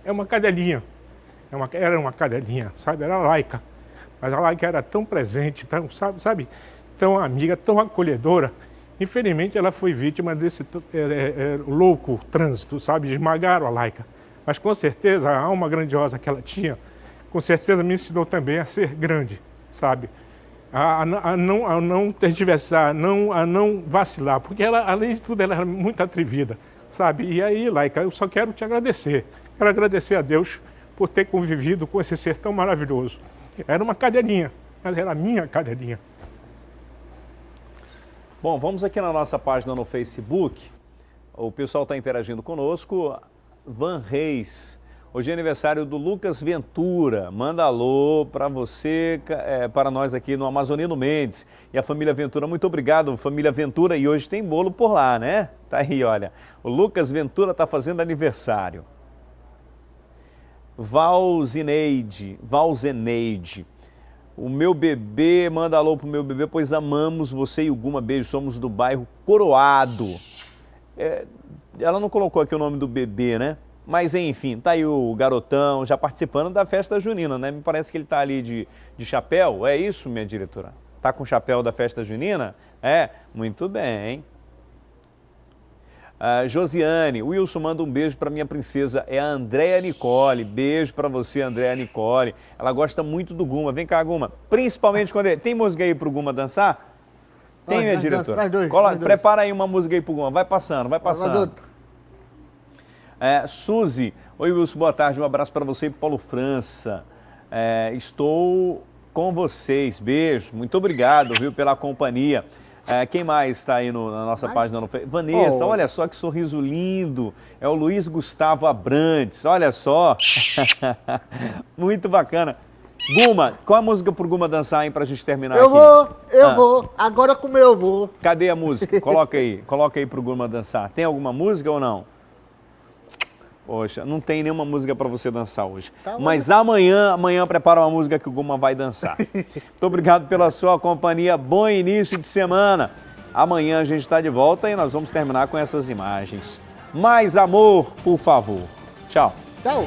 [SPEAKER 3] É uma cadelinha, era uma cadelinha, sabe? Era a Laika, mas a Laika era tão presente, tão, sabe? Tão amiga, tão acolhedora. Infelizmente, ela foi vítima desse louco trânsito, sabe? Esmagaram a Laika. Mas com certeza, a alma grandiosa que ela tinha, com certeza me ensinou também a ser grande, sabe? A não tergiversar, a não vacilar, porque ela, além de tudo, ela era muito atrevida, sabe? E aí, Laika, eu só quero te agradecer. Quero agradecer a Deus por ter convivido com esse ser tão maravilhoso. Era uma cadelinha, mas era a minha cadelinha.
[SPEAKER 1] Bom, vamos aqui na nossa página no Facebook. O pessoal está interagindo conosco. Van Reis. Hoje é aniversário do Lucas Ventura. Manda alô para você, para nós aqui no Amazonino Mendes. E a família Ventura, muito obrigado, família Ventura. E hoje tem bolo por lá, né? Tá aí, olha. O Lucas Ventura está fazendo aniversário. Valzeneide. O meu bebê, manda alô pro meu bebê, pois amamos você e o Guma. Beijo, somos do bairro Coroado. Ela não colocou aqui o nome do bebê, né? Mas enfim, tá aí o garotão já participando da festa junina, né? Me parece que ele tá ali de chapéu, é isso, minha diretora? Tá com o chapéu da festa junina? Muito bem. Josiane, o Wilson manda um beijo para minha princesa, é a Andréa Nicole. Beijo para você, Andréa Nicole. Ela gosta muito do Guma. Vem cá, Guma. Principalmente quando ele... Tem música aí pro Guma dançar? Tem, minha diretora? Prepara aí uma música aí pro Guma. Vai passando, vai passando. Suzy, oi Wilson, boa tarde, um abraço para você e Paulo França. Estou com vocês, beijo, muito obrigado, viu, pela companhia. Quem mais está aí na nossa página no Facebook? Vanessa, olha só que sorriso lindo, é o Luiz Gustavo Abrantes, olha só, muito bacana. Guma, qual a música pro Guma dançar aí pra gente terminar aqui?
[SPEAKER 18] Eu vou, agora como eu vou.
[SPEAKER 1] Cadê a música? Coloca aí pro Guma dançar. Tem alguma música ou não? Poxa, não tem nenhuma música para você dançar hoje. Mas amanhã prepara uma música que o Guma vai dançar. Muito obrigado pela sua companhia. Bom início de semana. Amanhã a gente está de volta e nós vamos terminar com essas imagens. Mais amor, por favor. Tchau.
[SPEAKER 18] Tchau.